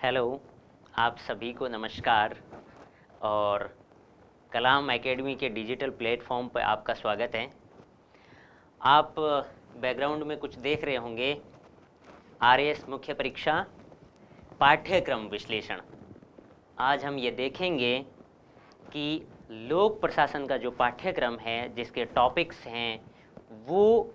Hello, आप सभी को नमस्कार और कलाम एकेडमी के डिजिटल प्लेटफॉर्म पर आपका स्वागत है। आप बैकग्राउंड में कुछ देख रहे होंगे, आरएएस मुख्य परीक्षा पाठ्यक्रम विश्लेषण। आज हम ये देखेंगे कि लोक प्रशासन का जो पाठ्यक्रम है, जिसके टॉपिक्स हैं वो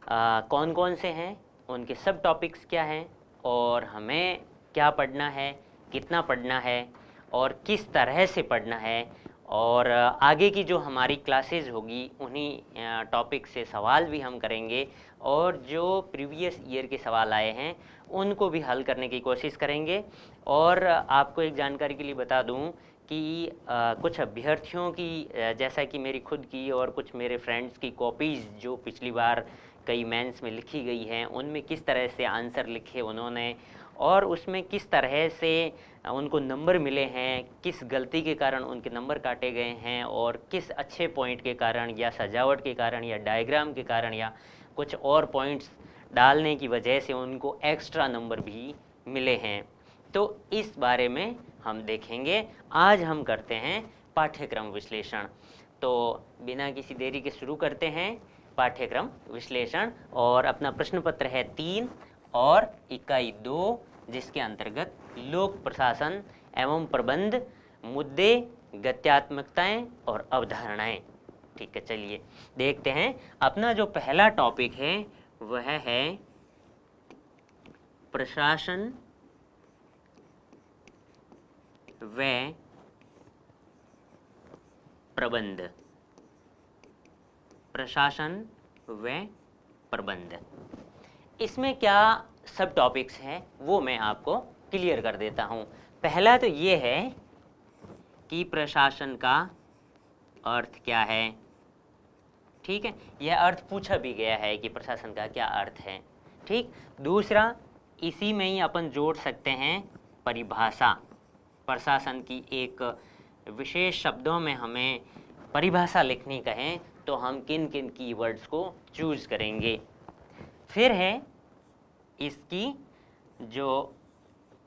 कौन कौन से हैं, उनके सब टॉपिक्स क्या हैं और हमें क्या पढ़ना है, कितना पढ़ना है और किस तरह से पढ़ना है, और आगे की जो हमारी क्लासेस होगी उन्हीं टॉपिक से सवाल भी हम करेंगे और जो प्रीवियस ईयर के सवाल आए हैं उनको भी हल करने की कोशिश करेंगे। और आपको एक जानकारी के लिए बता दूं कि कुछ अभ्यर्थियों की जैसा कि मेरी खुद की और कुछ मेरे फ्रेंड्स की कॉपीज़ जो पिछली बार कई मेंस में लिखी गई हैं, उनमें किस तरह से आंसर लिखे उन्होंने और उसमें किस तरह से उनको नंबर मिले हैं, किस गलती के कारण उनके नंबर काटे गए हैं और किस अच्छे पॉइंट के कारण या सजावट के कारण या डायग्राम के कारण या कुछ और पॉइंट्स डालने की वजह से उनको एक्स्ट्रा नंबर भी मिले हैं। तो इस बारे में हम देखेंगे। आज हम करते हैं पाठ्यक्रम विश्लेषण। तो बिना किसी देरी के शुरू करते हैं पाठ्यक्रम विश्लेषण। और अपना प्रश्न पत्र है 3 और इकाई 2, जिसके अंतर्गत लोक प्रशासन एवं प्रबंध, मुद्दे, गत्यात्मकताएं और अवधारणाएं। ठीक है, चलिए देखते हैं। अपना जो पहला टॉपिक है वह है प्रशासन व प्रबंध। प्रशासन व प्रबंध, इसमें क्या सब टॉपिक्स हैं वो मैं आपको क्लियर कर देता हूँ। पहला तो ये है कि प्रशासन का अर्थ क्या है। ठीक है, यह अर्थ पूछा भी गया है कि प्रशासन का क्या अर्थ है। ठीक, दूसरा इसी में ही अपन जोड़ सकते हैं परिभाषा। प्रशासन की एक विशेष शब्दों में हमें परिभाषा लिखनी कहें तो हम किन किन कीवर्ड्स को चूज करेंगे। फिर है इसकी जो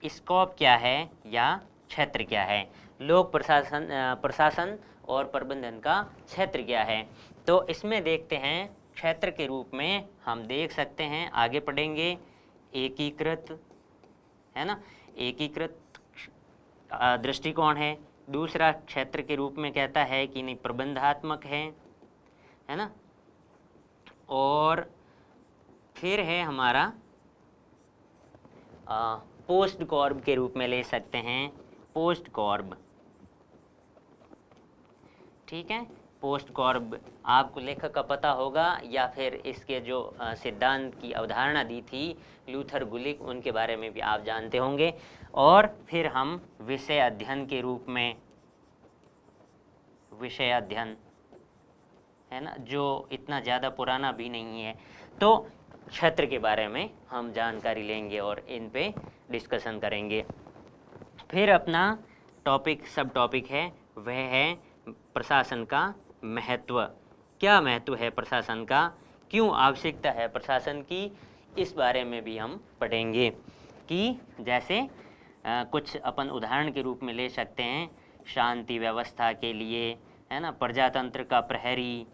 स्कोप क्या है या क्षेत्र क्या है। लोक प्रशासन और प्रबंधन का क्षेत्र क्या है। तो इसमें देखते हैं, क्षेत्र के रूप में हम देख सकते हैं, आगे पढ़ेंगे, एकीकृत है ना, एकीकृत दृष्टिकोण है। दूसरा क्षेत्र के रूप में कहता है कि नहीं प्रबंधात्मक है ना। और फिर है हमारा पोस्ट कॉर्ब के रूप में ले सकते हैं, पोस्ट कॉर्ब। ठीक है, पोस्ट कॉर्ब आपको लेखक का पता होगा या फिर इसके जो सिद्धांत की अवधारणा दी थी लूथर गुलिक, उनके बारे में भी आप जानते होंगे। और फिर हम विषय अध्ययन के रूप में, विषय अध्ययन है ना, जो इतना ज़्यादा पुराना भी नहीं है, तो क्षेत्र के बारे में हम जानकारी लेंगे और इन पे डिस्कशन करेंगे। फिर अपना टॉपिक सब टॉपिक है वह है प्रशासन का महत्व। क्या महत्व है प्रशासन का, क्यों आवश्यकता है प्रशासन की, इस बारे में भी हम पढ़ेंगे। कि जैसे कुछ अपन उदाहरण के रूप में ले सकते हैं, शांति व्यवस्था के लिए है ना, प्रजातंत्र का प्रहरी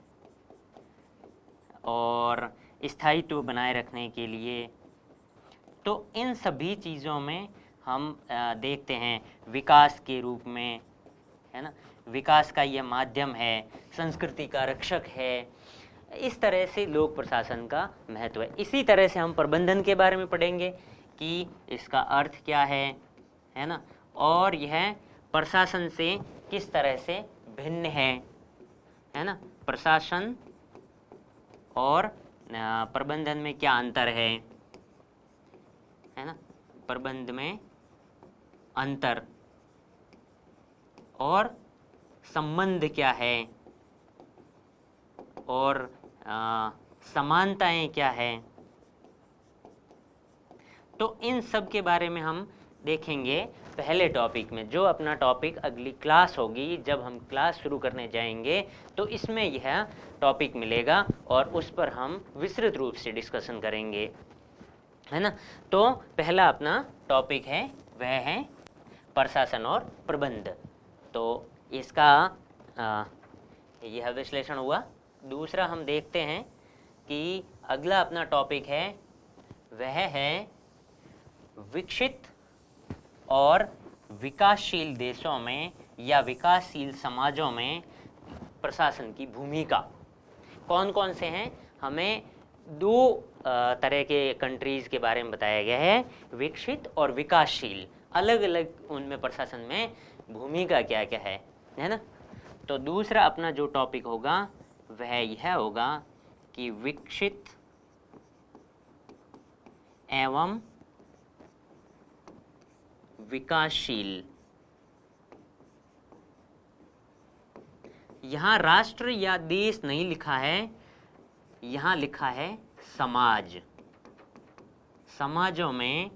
और स्थायित्व बनाए रखने के लिए। तो इन सभी चीज़ों में हम देखते हैं विकास के रूप में है ना, विकास का यह माध्यम है, संस्कृति का रक्षक है। इस तरह से लोक प्रशासन का महत्व है। इसी तरह से हम प्रबंधन के बारे में पढ़ेंगे कि इसका अर्थ क्या है ना, और यह प्रशासन से किस तरह से भिन्न है ना। प्रशासन और प्रबंधन में क्या अंतर है ना, प्रबंध में अंतर और संबंध क्या है और समानताएं क्या है। तो इन सब के बारे में हम देखेंगे पहले टॉपिक में। जो अपना टॉपिक अगली क्लास होगी, जब हम क्लास शुरू करने जाएंगे तो इसमें यह टॉपिक मिलेगा और उस पर हम विस्तृत रूप से डिस्कशन करेंगे, है ना। तो पहला अपना टॉपिक है वह है प्रशासन और प्रबंध। तो इसका यह विश्लेषण हुआ। दूसरा हम देखते हैं कि अगला अपना टॉपिक है वह है विकसित और विकासशील देशों में या विकासशील समाजों में प्रशासन की भूमिका। कौन कौन से हैं? हमें दो तरह के कंट्रीज़ के बारे में बताया गया है, विकसित और विकासशील। अलग अलग उनमें प्रशासन में भूमिका क्या क्या है ना। तो दूसरा अपना जो टॉपिक होगा वह यह होगा कि विकसित एवं विकासशील। यहाँ राष्ट्र या देश नहीं लिखा है, यहाँ लिखा है समाज। समाजों में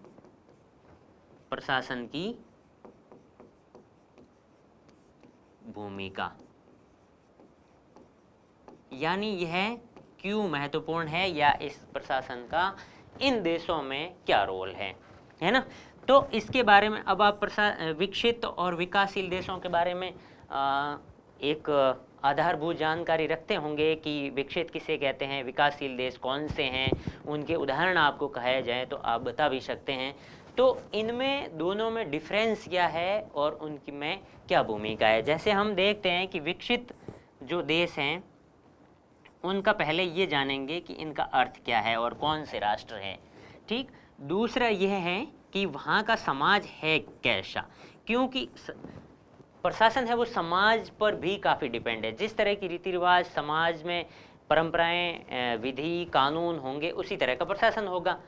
प्रशासन की भूमिका, यानी यह क्यों महत्वपूर्ण है या इस प्रशासन का इन देशों में क्या रोल है ना। तो इसके बारे में अब आप विकसित और विकासशील देशों के बारे में एक आधारभूत जानकारी रखते होंगे कि विकसित किसे कहते हैं, विकासशील देश कौन से हैं, उनके उदाहरण आपको कहे जाए तो आप बता भी सकते हैं। तो इनमें दोनों में डिफरेंस क्या है और उनकी में क्या भूमिका है। जैसे हम देखते हैं कि विकसित जो देश हैं उनका पहले ये जानेंगे कि इनका अर्थ क्या है और कौन से राष्ट्र हैं, ठीक। दूसरा यह है कि वहाँ का समाज है कैसा, क्योंकि प्रशासन है वो समाज पर भी काफ़ी डिपेंड है। जिस तरह की रीति रिवाज समाज में परंपराएं, विधि, कानून होंगे, उसी तरह का प्रशासन होगा,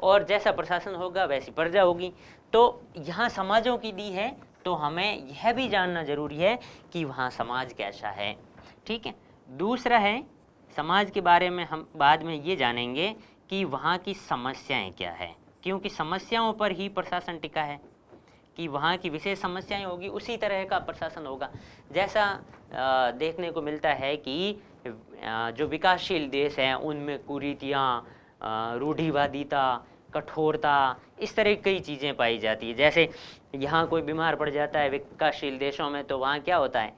और जैसा प्रशासन होगा वैसी प्रजा होगी। तो यहाँ समाजों की दी है, तो हमें यह भी जानना जरूरी है कि वहाँ समाज कैसा है, ठीक है। दूसरा है समाज के बारे में हम बाद में ये जानेंगे कि वहाँ की समस्याएं क्या है, क्योंकि समस्याओं पर ही प्रशासन टिका है कि वहाँ की विशेष समस्याएं होगी, उसी तरह का प्रशासन होगा। जैसा देखने को मिलता है कि जो विकासशील देश हैं उनमें कुरीतियाँ, रूढ़िवादिता, कठोरता, इस तरह की कई चीज़ें पाई जाती है। जैसे यहाँ कोई बीमार पड़ जाता है विकासशील देशों में, तो वहाँ क्या होता है,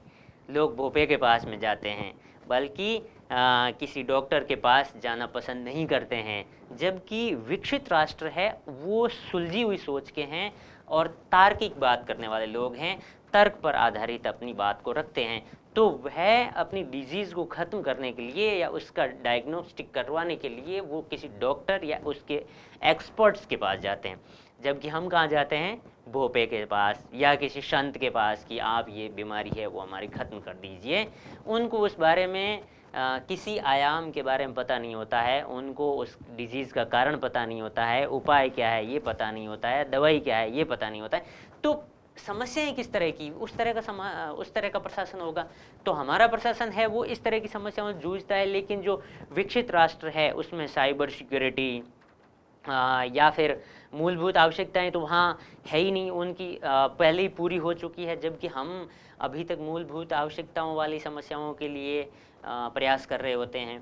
लोग भोपे के पास में जाते हैं, बल्कि किसी डॉक्टर के पास जाना पसंद नहीं करते हैं। जबकि विकसित राष्ट्र है वो सुलझी हुई सोच के हैं और तार्किक बात करने वाले लोग हैं, तर्क पर आधारित अपनी बात को रखते हैं। तो वह अपनी डिजीज़ को ख़त्म करने के लिए या उसका डायग्नोस्टिक करवाने के लिए वो किसी डॉक्टर या उसके एक्सपर्ट्स के पास जाते हैं। जबकि हम कहाँ जाते हैं, भोपे के पास या किसी संत के पास कि आप ये बीमारी है वो हमारी ख़त्म कर दीजिए। उनको उस बारे में किसी आयाम के बारे में पता नहीं होता है, उनको उस डिजीज़ का कारण पता नहीं होता है, उपाय क्या है ये पता नहीं होता है, दवाई क्या है ये पता नहीं होता है। तो समस्याएं किस तरह की, उस तरह का प्रशासन होगा। तो हमारा प्रशासन है वो इस तरह की समस्याओं से जूझता है। लेकिन जो विकसित राष्ट्र है उसमें साइबर सिक्योरिटी या फिर मूलभूत आवश्यकताएं तो वहाँ है ही नहीं, उनकी पहले ही पूरी हो चुकी है। जबकि हम अभी तक मूलभूत आवश्यकताओं वाली समस्याओं के लिए प्रयास कर रहे होते हैं।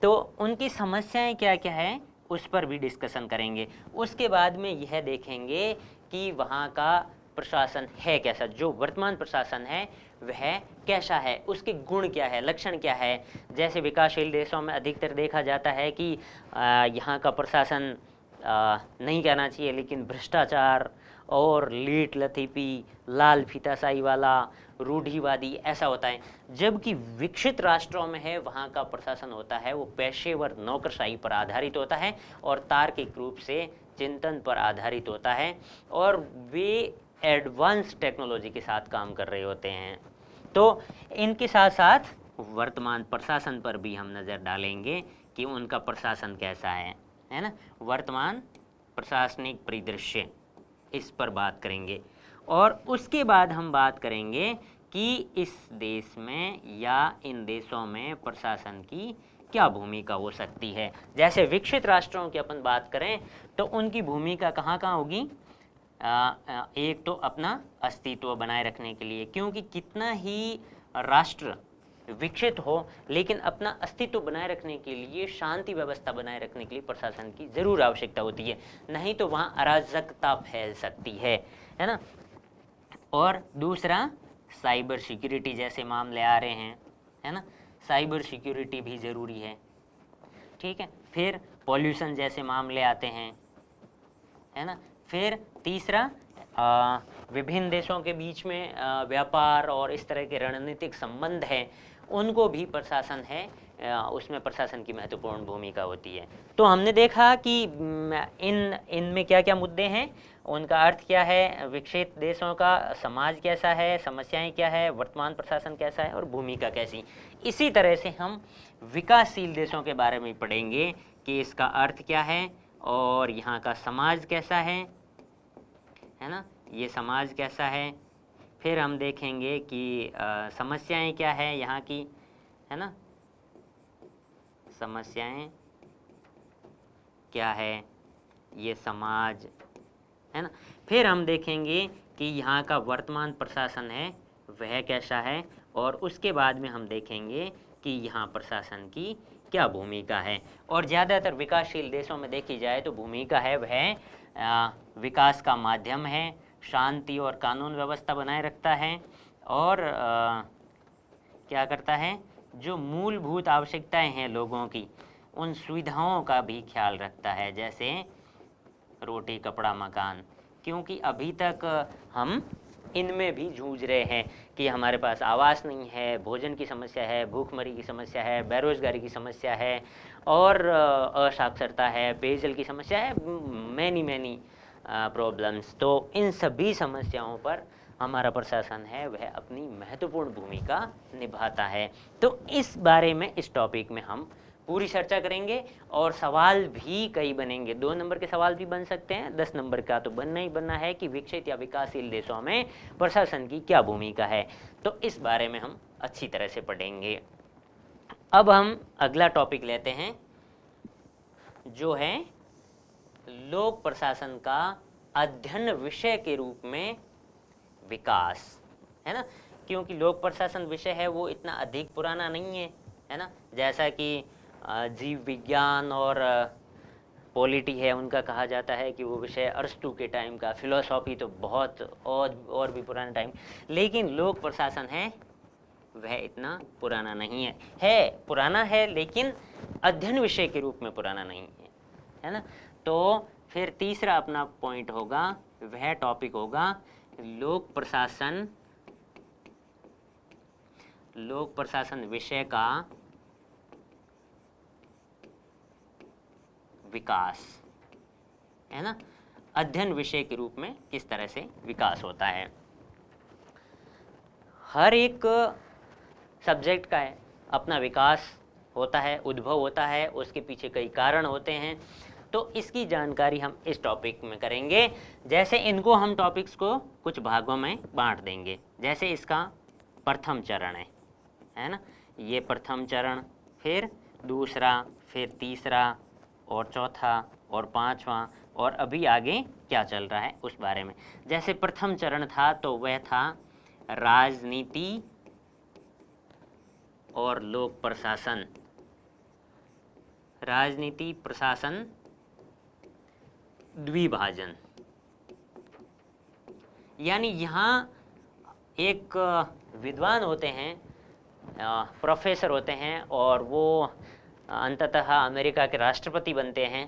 तो उनकी समस्याएं क्या क्या है उस पर भी डिस्कशन करेंगे। उसके बाद में यह देखेंगे कि वहाँ का प्रशासन है कैसा, जो वर्तमान प्रशासन है वह कैसा है, उसके गुण क्या है, लक्षण क्या है। जैसे विकासशील देशों में अधिकतर देखा जाता है कि यहाँ का प्रशासन नहीं कहना चाहिए लेकिन भ्रष्टाचार और लीट लतीफ़ी, लाल फीताशाही वाला, रूढ़िवादी ऐसा होता है। जबकि विकसित राष्ट्रों में है वहाँ का प्रशासन होता है वो पेशेवर नौकरशाही पर आधारित होता है और तार्किक रूप से चिंतन पर आधारित होता है, और वे एडवांस टेक्नोलॉजी के साथ काम कर रहे होते हैं। तो इनके साथ साथ वर्तमान प्रशासन पर भी हम नज़र डालेंगे कि उनका प्रशासन कैसा है ना, वर्तमान प्रशासनिक परिदृश्य, इस पर बात करेंगे। और उसके बाद हम बात करेंगे कि इस देश में या इन देशों में प्रशासन की क्या भूमिका हो सकती है। जैसे विकसित राष्ट्रों की अपन बात करें तो उनकी भूमिका कहाँ कहाँ होगी। एक तो अपना अस्तित्व बनाए रखने के लिए, क्योंकि कितना ही राष्ट्र विकसित हो, लेकिन अपना अस्तित्व बनाए रखने के लिए, शांति व्यवस्था बनाए रखने के लिए प्रशासन की ज़रूर आवश्यकता होती है, नहीं तो वहाँ अराजकता फैल सकती है ना। और दूसरा, साइबर सिक्योरिटी जैसे मामले आ रहे हैं, है ना, साइबर सिक्योरिटी भी ज़रूरी है, ठीक है। फिर पॉल्यूशन जैसे मामले आते हैं, है ना। फिर तीसरा, विभिन्न देशों के बीच में व्यापार और इस तरह के रणनीतिक संबंध हैं, उनको भी प्रशासन है, उसमें प्रशासन की महत्वपूर्ण भूमिका होती है। तो हमने देखा कि इनमें क्या क्या मुद्दे हैं, उनका अर्थ क्या है, विकसित देशों का समाज कैसा है, समस्याएं क्या है, वर्तमान प्रशासन कैसा है और भूमिका कैसी। इसी तरह से हम विकासशील देशों के बारे में पढ़ेंगे कि इसका अर्थ क्या है और यहाँ का समाज कैसा है ना, ये समाज कैसा है। फिर हम देखेंगे कि समस्याएं क्या है यहाँ की, है ना, समस्याएं क्या है, ये समाज, है ना। फिर हम देखेंगे कि यहाँ का वर्तमान प्रशासन है वह कैसा है, और उसके बाद में हम देखेंगे कि यहाँ प्रशासन की क्या भूमिका है। और ज़्यादातर विकासशील देशों में देखी जाए तो भूमिका है वह विकास का माध्यम है, शांति और कानून व्यवस्था बनाए रखता है, और क्या करता है, जो मूलभूत आवश्यकताएं हैं लोगों की, उन सुविधाओं का भी ख्याल रखता है, जैसे रोटी कपड़ा मकान। क्योंकि अभी तक हम इनमें भी जूझ रहे हैं कि हमारे पास आवास नहीं है, भोजन की समस्या है, भूखमरी की समस्या है, बेरोजगारी की समस्या है, और असाक्षरता है, पेयजल की समस्या है, मैनी प्रॉब्लम्स। तो इन सभी समस्याओं पर हमारा प्रशासन है वह अपनी महत्वपूर्ण भूमिका निभाता है। तो इस बारे में, इस टॉपिक में हम पूरी चर्चा करेंगे, और सवाल भी कई बनेंगे। 2 नंबर के सवाल भी बन सकते हैं, 10 नंबर का तो बनना ही बनना है कि विकसित या विकासशील देशों में प्रशासन की क्या भूमिका है। तो इस बारे में हम अच्छी तरह से पढ़ेंगे। अब हम अगला टॉपिक लेते हैं, जो है लोक प्रशासन का अध्ययन विषय के रूप में विकास, है ना। क्योंकि लोक प्रशासन विषय है वो इतना अधिक पुराना नहीं है ना। जैसा कि जीव विज्ञान और पॉलिटी है, उनका कहा जाता है कि वो विषय अरस्तु के टाइम का, फिलोसॉफी तो बहुत और भी पुराना टाइम, लेकिन लोक प्रशासन है वह इतना पुराना नहीं है पुराना है, लेकिन अध्ययन विषय के रूप में पुराना नहीं है ना। तो फिर तीसरा अपना पॉइंट होगा, वह टॉपिक होगा लोक प्रशासन विषय का विकास, है ना। अध्ययन विषय के रूप में किस तरह से विकास होता है। हर एक सब्जेक्ट का है अपना विकास होता है, उद्भव होता है, उसके पीछे कई कारण होते हैं। तो इसकी जानकारी हम इस टॉपिक में करेंगे। जैसे इनको हम टॉपिक्स को कुछ भागों में बांट देंगे। जैसे इसका प्रथम चरण है ना, ये प्रथम चरण, फिर दूसरा, फिर तीसरा और चौथा और पांचवा, और अभी आगे क्या चल रहा है उस बारे में। जैसे प्रथम चरण था तो वह था राजनीति और लोक प्रशासन, राजनीति प्रशासन द्विभाजन। यानी यहाँ एक विद्वान होते हैं, प्रोफेसर होते हैं, और वो अंततः अमेरिका के राष्ट्रपति बनते हैं।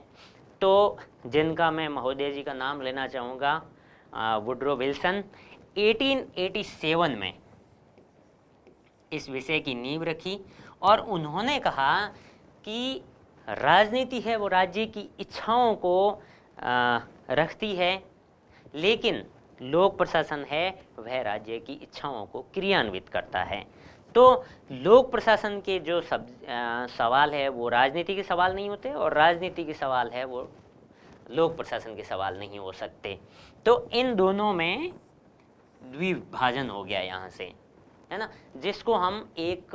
तो जिनका मैं महोदय जी का नाम लेना चाहूँगा, वुड्रो विल्सन, 1887 में इस विषय की नींव रखी, और उन्होंने कहा कि राजनीति है वो राज्य की इच्छाओं को रखती है, लेकिन लोक प्रशासन है वह राज्य की इच्छाओं को क्रियान्वित करता है। तो लोक प्रशासन के जो सवाल है वो राजनीति के सवाल नहीं होते, और राजनीति के सवाल है वो लोक प्रशासन के सवाल नहीं हो सकते। तो इन दोनों में द्विभाजन हो गया यहाँ से, है ना, जिसको हम एक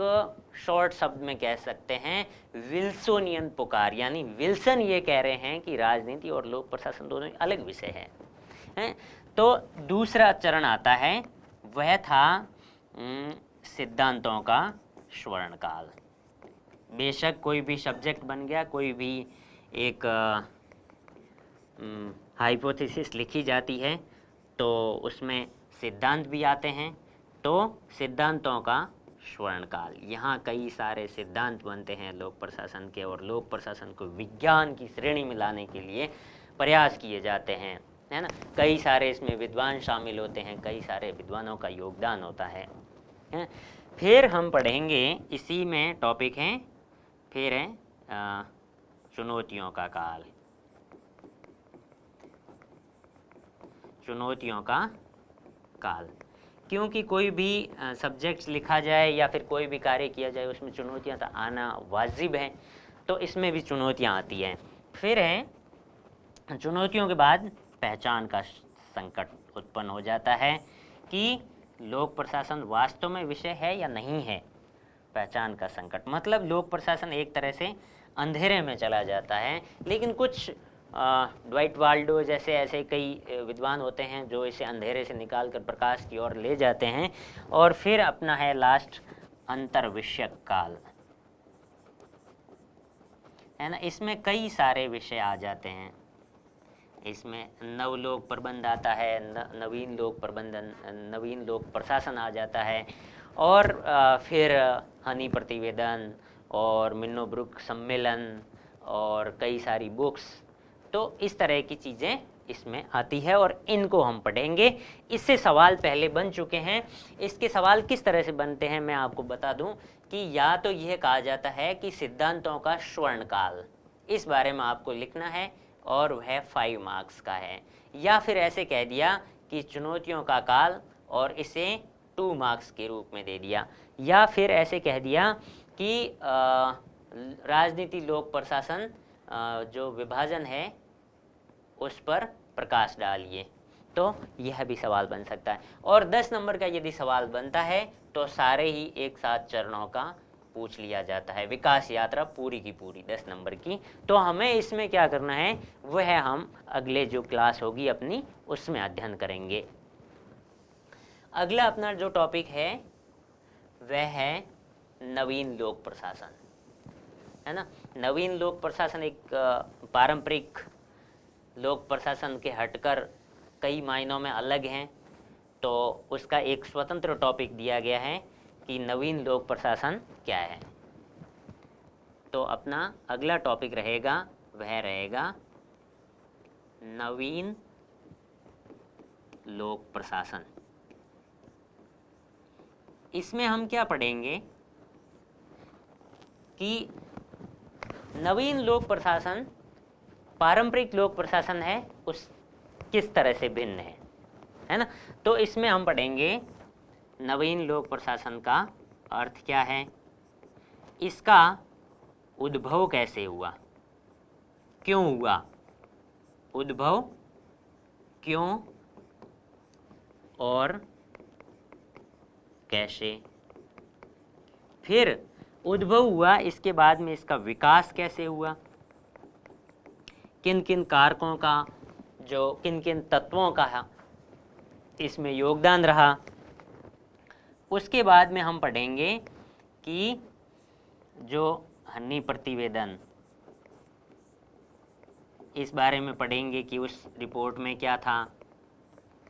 शॉर्ट शब्द में कह सकते हैं विल्सोनियन पुकार। यानी विल्सन ये कह रहे हैं कि राजनीति और लोक प्रशासन दोनों अलग विषय हैं। तो दूसरा चरण आता है, वह था सिद्धांतों का स्वर्णकाल। बेशक कोई भी सब्जेक्ट बन गया, कोई भी एक हाइपोथेसिस लिखी जाती है तो उसमें सिद्धांत भी आते हैं, तो सिद्धांतों का स्वर्णकाल। यहाँ कई सारे सिद्धांत बनते हैं लोक प्रशासन के, और लोक प्रशासन को विज्ञान की श्रेणी में लाने के लिए प्रयास किए जाते हैं, है ना। कई सारे इसमें विद्वान शामिल होते हैं, कई सारे विद्वानों का योगदान होता है। फिर हम पढ़ेंगे, इसी में टॉपिक है, फिर है चुनौतियों का काल। चुनौतियों का काल, क्योंकि कोई भी सब्जेक्ट्स लिखा जाए या फिर कोई भी कार्य किया जाए उसमें चुनौतियां तो आना वाजिब है, तो इसमें भी चुनौतियां आती हैं। फिर है चुनौतियों के बाद पहचान का संकट उत्पन्न हो जाता है कि लोक प्रशासन वास्तव में विषय है या नहीं है। पहचान का संकट मतलब लोक प्रशासन एक तरह से अंधेरे में चला जाता है, लेकिन कुछ ड्वाइट वाल्डो जैसे ऐसे कई विद्वान होते हैं जो इसे अंधेरे से निकाल कर प्रकाश की ओर ले जाते हैं। और फिर अपना है लास्ट अंतर्विषयक काल, है ना। इसमें कई सारे विषय आ जाते हैं। इसमें नवलोक प्रबंध आता है, नवीन लोक प्रबंधन, नवीन लोक प्रशासन आ जाता है, और फिर हनी प्रतिवेदन और मिन्नोब्रुक सम्मेलन और कई सारी बुक्स, तो इस तरह की चीज़ें इसमें आती है और इनको हम पढ़ेंगे। इससे सवाल पहले बन चुके हैं। इसके सवाल किस तरह से बनते हैं मैं आपको बता दूं कि या तो यह कहा जाता है कि सिद्धांतों का स्वर्णकाल, इस बारे में आपको लिखना है और वह 5 मार्क्स का है, या फिर ऐसे कह दिया कि चुनौतियों का काल और इसे 2 मार्क्स के रूप में दे दिया, या फिर ऐसे कह दिया कि राजनीति लोक प्रशासन जो विभाजन है उस पर प्रकाश डालिए, तो यह भी सवाल बन सकता है। और 10 नंबर का यदि सवाल बनता है तो सारे ही एक साथ चरणों का पूछ लिया जाता है, विकास यात्रा पूरी की पूरी 10 नंबर की। तो हमें इसमें क्या करना है वह हम अगले जो क्लास होगी अपनी उसमें अध्ययन करेंगे। अगला अपना जो टॉपिक है वह है नवीन लोक प्रशासन, है ना। नवीन लोक प्रशासन एक पारंपरिक लोक प्रशासन के हटकर कई मायनों में अलग हैं, तो उसका एक स्वतंत्र टॉपिक दिया गया है कि नवीन लोक प्रशासन क्या है। तो अपना अगला टॉपिक रहेगा वह रहेगा नवीन लोक प्रशासन। इसमें हम क्या पढ़ेंगे कि नवीन लोक प्रशासन पारंपरिक लोक प्रशासन है उस किस तरह से भिन्न है ना। तो इसमें हम पढ़ेंगे नवीन लोक प्रशासन का अर्थ क्या है, इसका उद्भव कैसे हुआ, क्यों हुआ, उद्भव क्यों और कैसे। फिर उद्भव हुआ, इसके बाद में इसका विकास कैसे हुआ, किन किन कारकों का, जो किन किन तत्वों का इसमें योगदान रहा। उसके बाद में हम पढ़ेंगे कि जो हन्नी प्रतिवेदन, इस बारे में पढ़ेंगे कि उस रिपोर्ट में क्या था,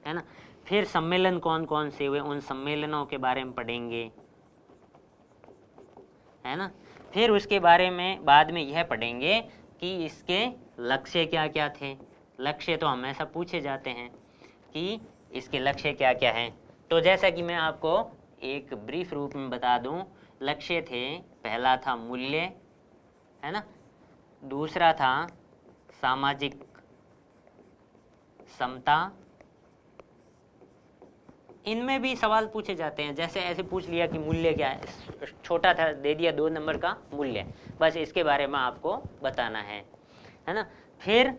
है ना। फिर सम्मेलन कौन कौन से हुए, उन सम्मेलनों के बारे में पढ़ेंगे, है ना। फिर उसके बारे में बाद में यह पढ़ेंगे कि इसके लक्ष्य क्या क्या थे। लक्ष्य तो हमेशा पूछे जाते हैं कि इसके लक्ष्य क्या क्या हैं। तो जैसा कि मैं आपको एक ब्रीफ रूप में बता दूं, लक्ष्य थे, पहला था मूल्य, है ना, दूसरा था सामाजिक समता। इनमें भी सवाल पूछे जाते हैं, जैसे ऐसे पूछ लिया कि मूल्य क्या है, छोटा था दे दिया 2 नंबर का मूल्य, बस इसके बारे में आपको बताना है ना। फिर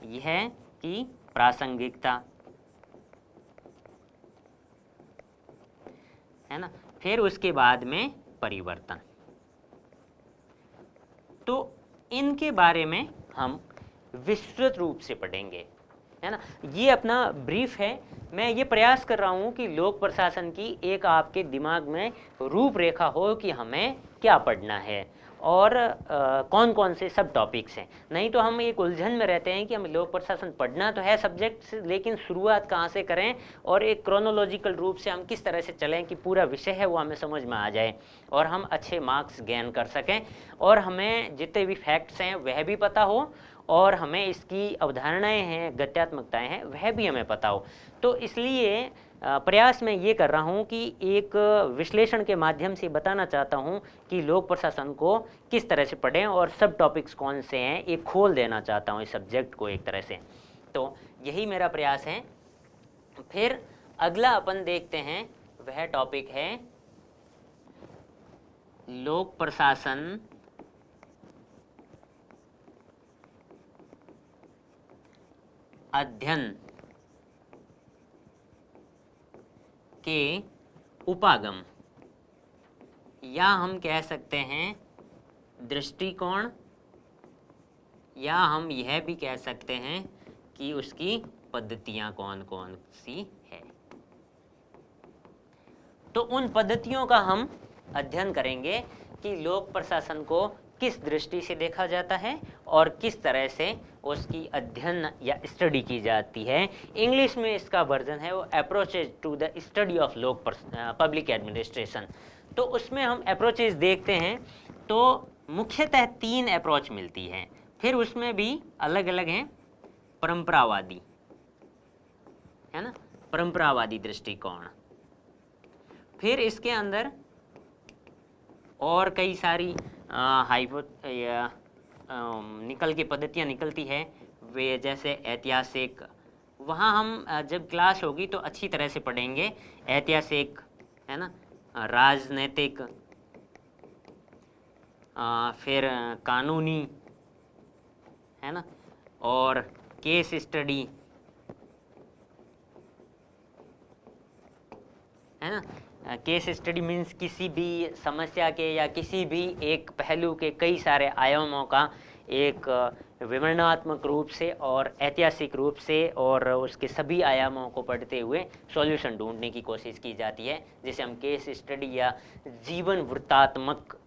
यह कि प्रासंगिकता, है ना। फिर उसके बाद में परिवर्तन। तो इनके बारे में हम विस्तृत रूप से पढ़ेंगे, है ना। ये अपना ब्रीफ है। मैं ये प्रयास कर रहा हूँ कि लोक प्रशासन की एक आपके दिमाग में रूपरेखा हो कि हमें क्या पढ़ना है और कौन कौन से सब टॉपिक्स हैं। नहीं तो हम एक उलझन में रहते हैं कि हमें लोक प्रशासन पढ़ना तो है सब्जेक्ट से, लेकिन शुरुआत कहाँ से करें और एक क्रोनोलॉजिकल रूप से हम किस तरह से चलें कि पूरा विषय है वो हमें समझ में आ जाए और हम अच्छे मार्क्स गेन कर सकें और हमें जितने भी फैक्ट्स हैं वह भी पता हो और हमें इसकी अवधारणाएं हैं, गत्यात्मकताएं हैं, वह भी हमें पता हो। तो इसलिए प्रयास मैं ये कर रहा हूँ कि एक विश्लेषण के माध्यम से बताना चाहता हूँ कि लोक प्रशासन को किस तरह से पढ़ें और सब टॉपिक्स कौन से हैं, एक खोल देना चाहता हूँ इस सब्जेक्ट को एक तरह से। तो यही मेरा प्रयास है। फिर अगला अपन देखते हैं, वह टॉपिक है लोक प्रशासन अध्ययन के उपागम, या हम कह सकते हैं दृष्टिकोण, या हम यह भी कह सकते हैं कि उसकी पद्धतियां कौन कौन सी है। तो उन पद्धतियों का हम अध्ययन करेंगे कि लोक प्रशासन को किस दृष्टि से देखा जाता है और किस तरह से उसकी अध्ययन या स्टडी की जाती है। इंग्लिश में इसका वर्जन है वो approaches to the study of लोक पब्लिक एडमिनिस्ट्रेशन। तो उसमें हम अप्रोचेज देखते हैं तो मुख्यतः 3 अप्रोच मिलती है, फिर उसमें भी अलग अलग हैं। परंपरावादी, है ना, परंपरावादी दृष्टिकोण, फिर इसके अंदर और कई सारी निकल की पद्धतियाँ निकलती है, वे जैसे ऐतिहासिक, वहाँ हम जब क्लास होगी तो अच्छी तरह से पढ़ेंगे। ऐतिहासिक, है ना, राजनीतिक, फिर कानूनी, है ना, और केस स्टडी, है ना। केस स्टडी मीन्स किसी भी समस्या के या किसी भी एक पहलू के कई सारे आयामों का एक विवरणात्मक रूप से और ऐतिहासिक रूप से और उसके सभी आयामों को पढ़ते हुए सॉल्यूशन ढूंढने की कोशिश की जाती है, जिसे हम केस स्टडी या जीवन वृत्तात्मक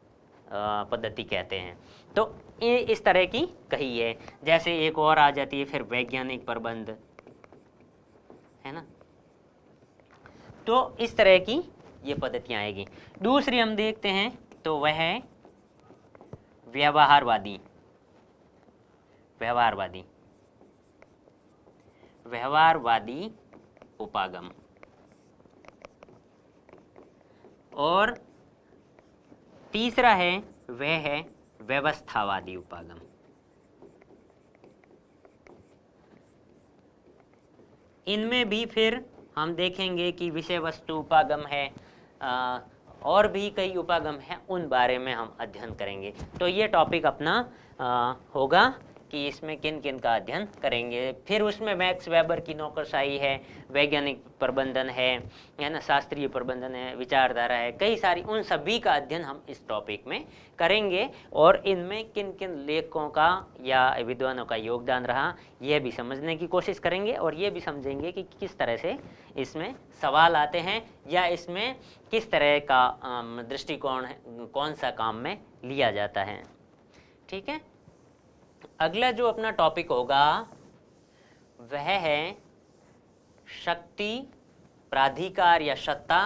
पद्धति कहते हैं। तो ये इस तरह की कही है। जैसे एक और आ जाती है फिर वैज्ञानिक प्रबंध, है ना। तो इस तरह की ये पद्धतियाँ आएगी। दूसरी हम देखते हैं तो वह है व्यवहारवादी। व्यवहारवादी व्यवहारवादी उपागम। और तीसरा है वह है व्यवस्थावादी उपागम। इनमें भी फिर हम देखेंगे कि विषय वस्तु उपागम है, और भी कई उपागम हैं, उन बारे में हम अध्ययन करेंगे। तो ये टॉपिक अपना होगा कि इसमें किन किन का अध्ययन करेंगे। फिर उसमें मैक्स वेबर की नौकरशाही है, वैज्ञानिक प्रबंधन है ना, शास्त्रीय प्रबंधन है, विचारधारा है, कई सारी, उन सभी का अध्ययन हम इस टॉपिक में करेंगे और इनमें किन किन लेखकों का या विद्वानों का योगदान रहा यह भी समझने की कोशिश करेंगे और ये भी समझेंगे कि किस तरह से इसमें सवाल आते हैं या इसमें किस तरह का दृष्टिकोण कौन सा काम में लिया जाता है। ठीक है। अगला जो अपना टॉपिक होगा वह है शक्ति, प्राधिकार या सत्ता,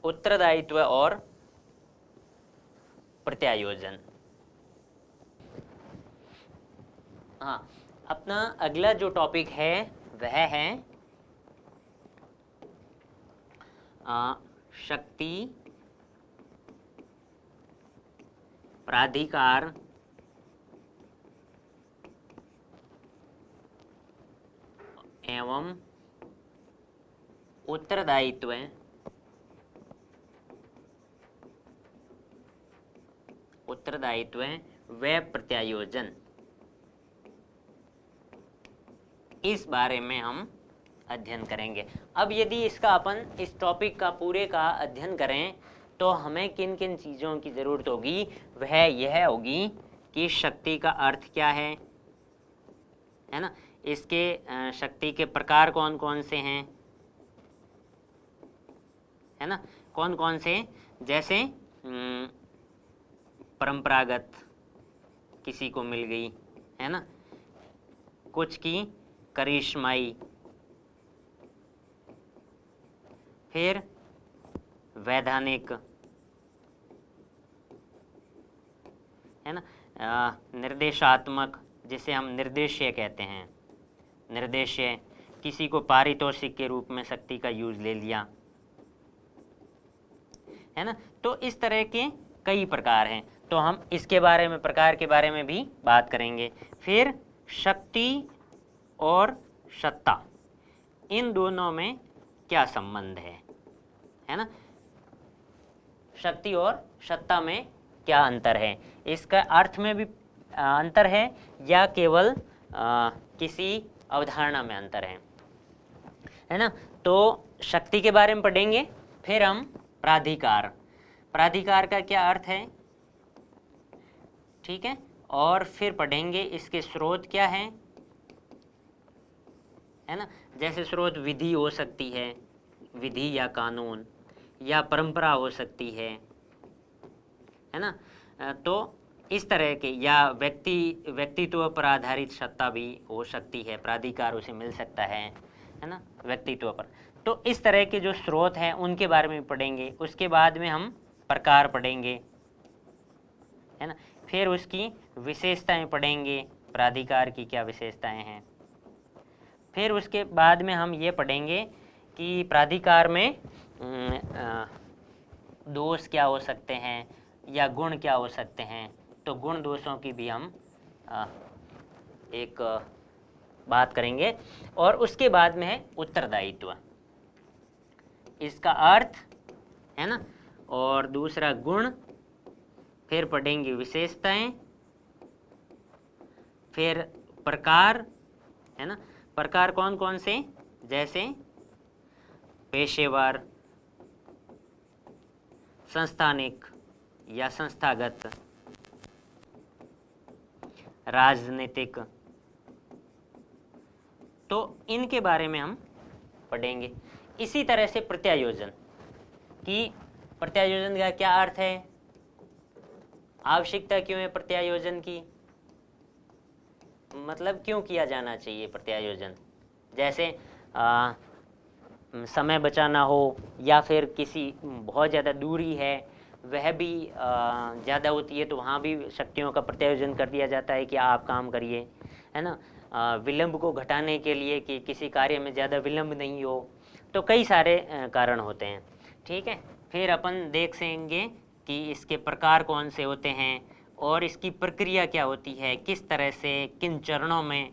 उत्तरदायित्व और प्रत्यायोजन। हाँ, अपना अगला जो टॉपिक है वह है शक्ति, प्राधिकार एवं उत्तरदायित्व व प्रत्यायोजन। इस बारे में हम अध्ययन करेंगे। अब यदि इसका अपन इस टॉपिक का पूरे का अध्ययन करें तो हमें किन किन चीज़ों की ज़रूरत होगी, वह यह होगी कि शक्ति का अर्थ क्या है ना, इसके शक्ति के प्रकार कौन कौन से हैं, है ना, कौन कौन से, जैसे परंपरागत किसी को मिल गई, है ना, कुछ की करिश्माई, फिर वैधानिक, है ना, निर्देशात्मक जिसे हम निर्देशीय कहते हैं, निर्देशीय किसी को पारितोषिक के रूप में शक्ति का यूज ले लिया, है ना। तो इस तरह के कई प्रकार हैं, तो हम इसके बारे में, प्रकार के बारे में भी बात करेंगे। फिर शक्ति और सत्ता, इन दोनों में क्या संबंध है ना, शक्ति और सत्ता में क्या अंतर है, इसका अर्थ में भी अंतर है या केवल किसी अवधारणा में अंतर है ना। तो शक्ति के बारे में पढ़ेंगे, फिर हम प्राधिकार, प्राधिकार का क्या अर्थ है, ठीक है, और फिर पढ़ेंगे इसके स्रोत क्या है ना, जैसे स्रोत विधि हो सकती है, विधि या कानून, या परंपरा हो सकती है ना। तो इस तरह के, या व्यक्तित्व पर आधारित सत्ता भी हो सकती है, प्राधिकार उसे मिल सकता है ना, व्यक्तित्व पर। तो इस तरह के जो स्रोत हैं उनके बारे में पढ़ेंगे, उसके बाद में हम प्रकार पढ़ेंगे, है ना, फिर उसकी विशेषताएं पढ़ेंगे, प्राधिकार की क्या विशेषताएं हैं, फिर उसके बाद में हम ये पढ़ेंगे कि प्राधिकार में दोष क्या हो सकते हैं या गुण क्या हो सकते हैं। तो गुण दोषों की भी हम एक बात करेंगे, और उसके बाद में है उत्तरदायित्व, इसका अर्थ, है ना, और दूसरा गुण, फिर पढ़ेंगे विशेषताएं, फिर प्रकार, है ना, प्रकार कौन कौन से, जैसे पेशेवर, संस्थानिक या संस्थागत, राजनीतिक, तो इनके बारे में हम पढ़ेंगे। इसी तरह से प्रत्यायोजन की, प्रत्यायोजन का क्या अर्थ है, आवश्यकता क्यों है प्रत्यायोजन की, मतलब क्यों किया जाना चाहिए प्रत्यायोजन, जैसे समय बचाना हो, या फिर किसी बहुत ज़्यादा दूरी है, वह भी ज़्यादा होती है, तो वहाँ भी शक्तियों का प्रत्यायोजन कर दिया जाता है कि आप काम करिए, है ना, विलंब को घटाने के लिए कि किसी कार्य में ज़्यादा विलंब नहीं हो, तो कई सारे कारण होते हैं, ठीक है। फिर अपन देख सकेंगे कि इसके प्रकार कौन से होते हैं, और इसकी प्रक्रिया क्या होती है, किस तरह से, किन चरणों में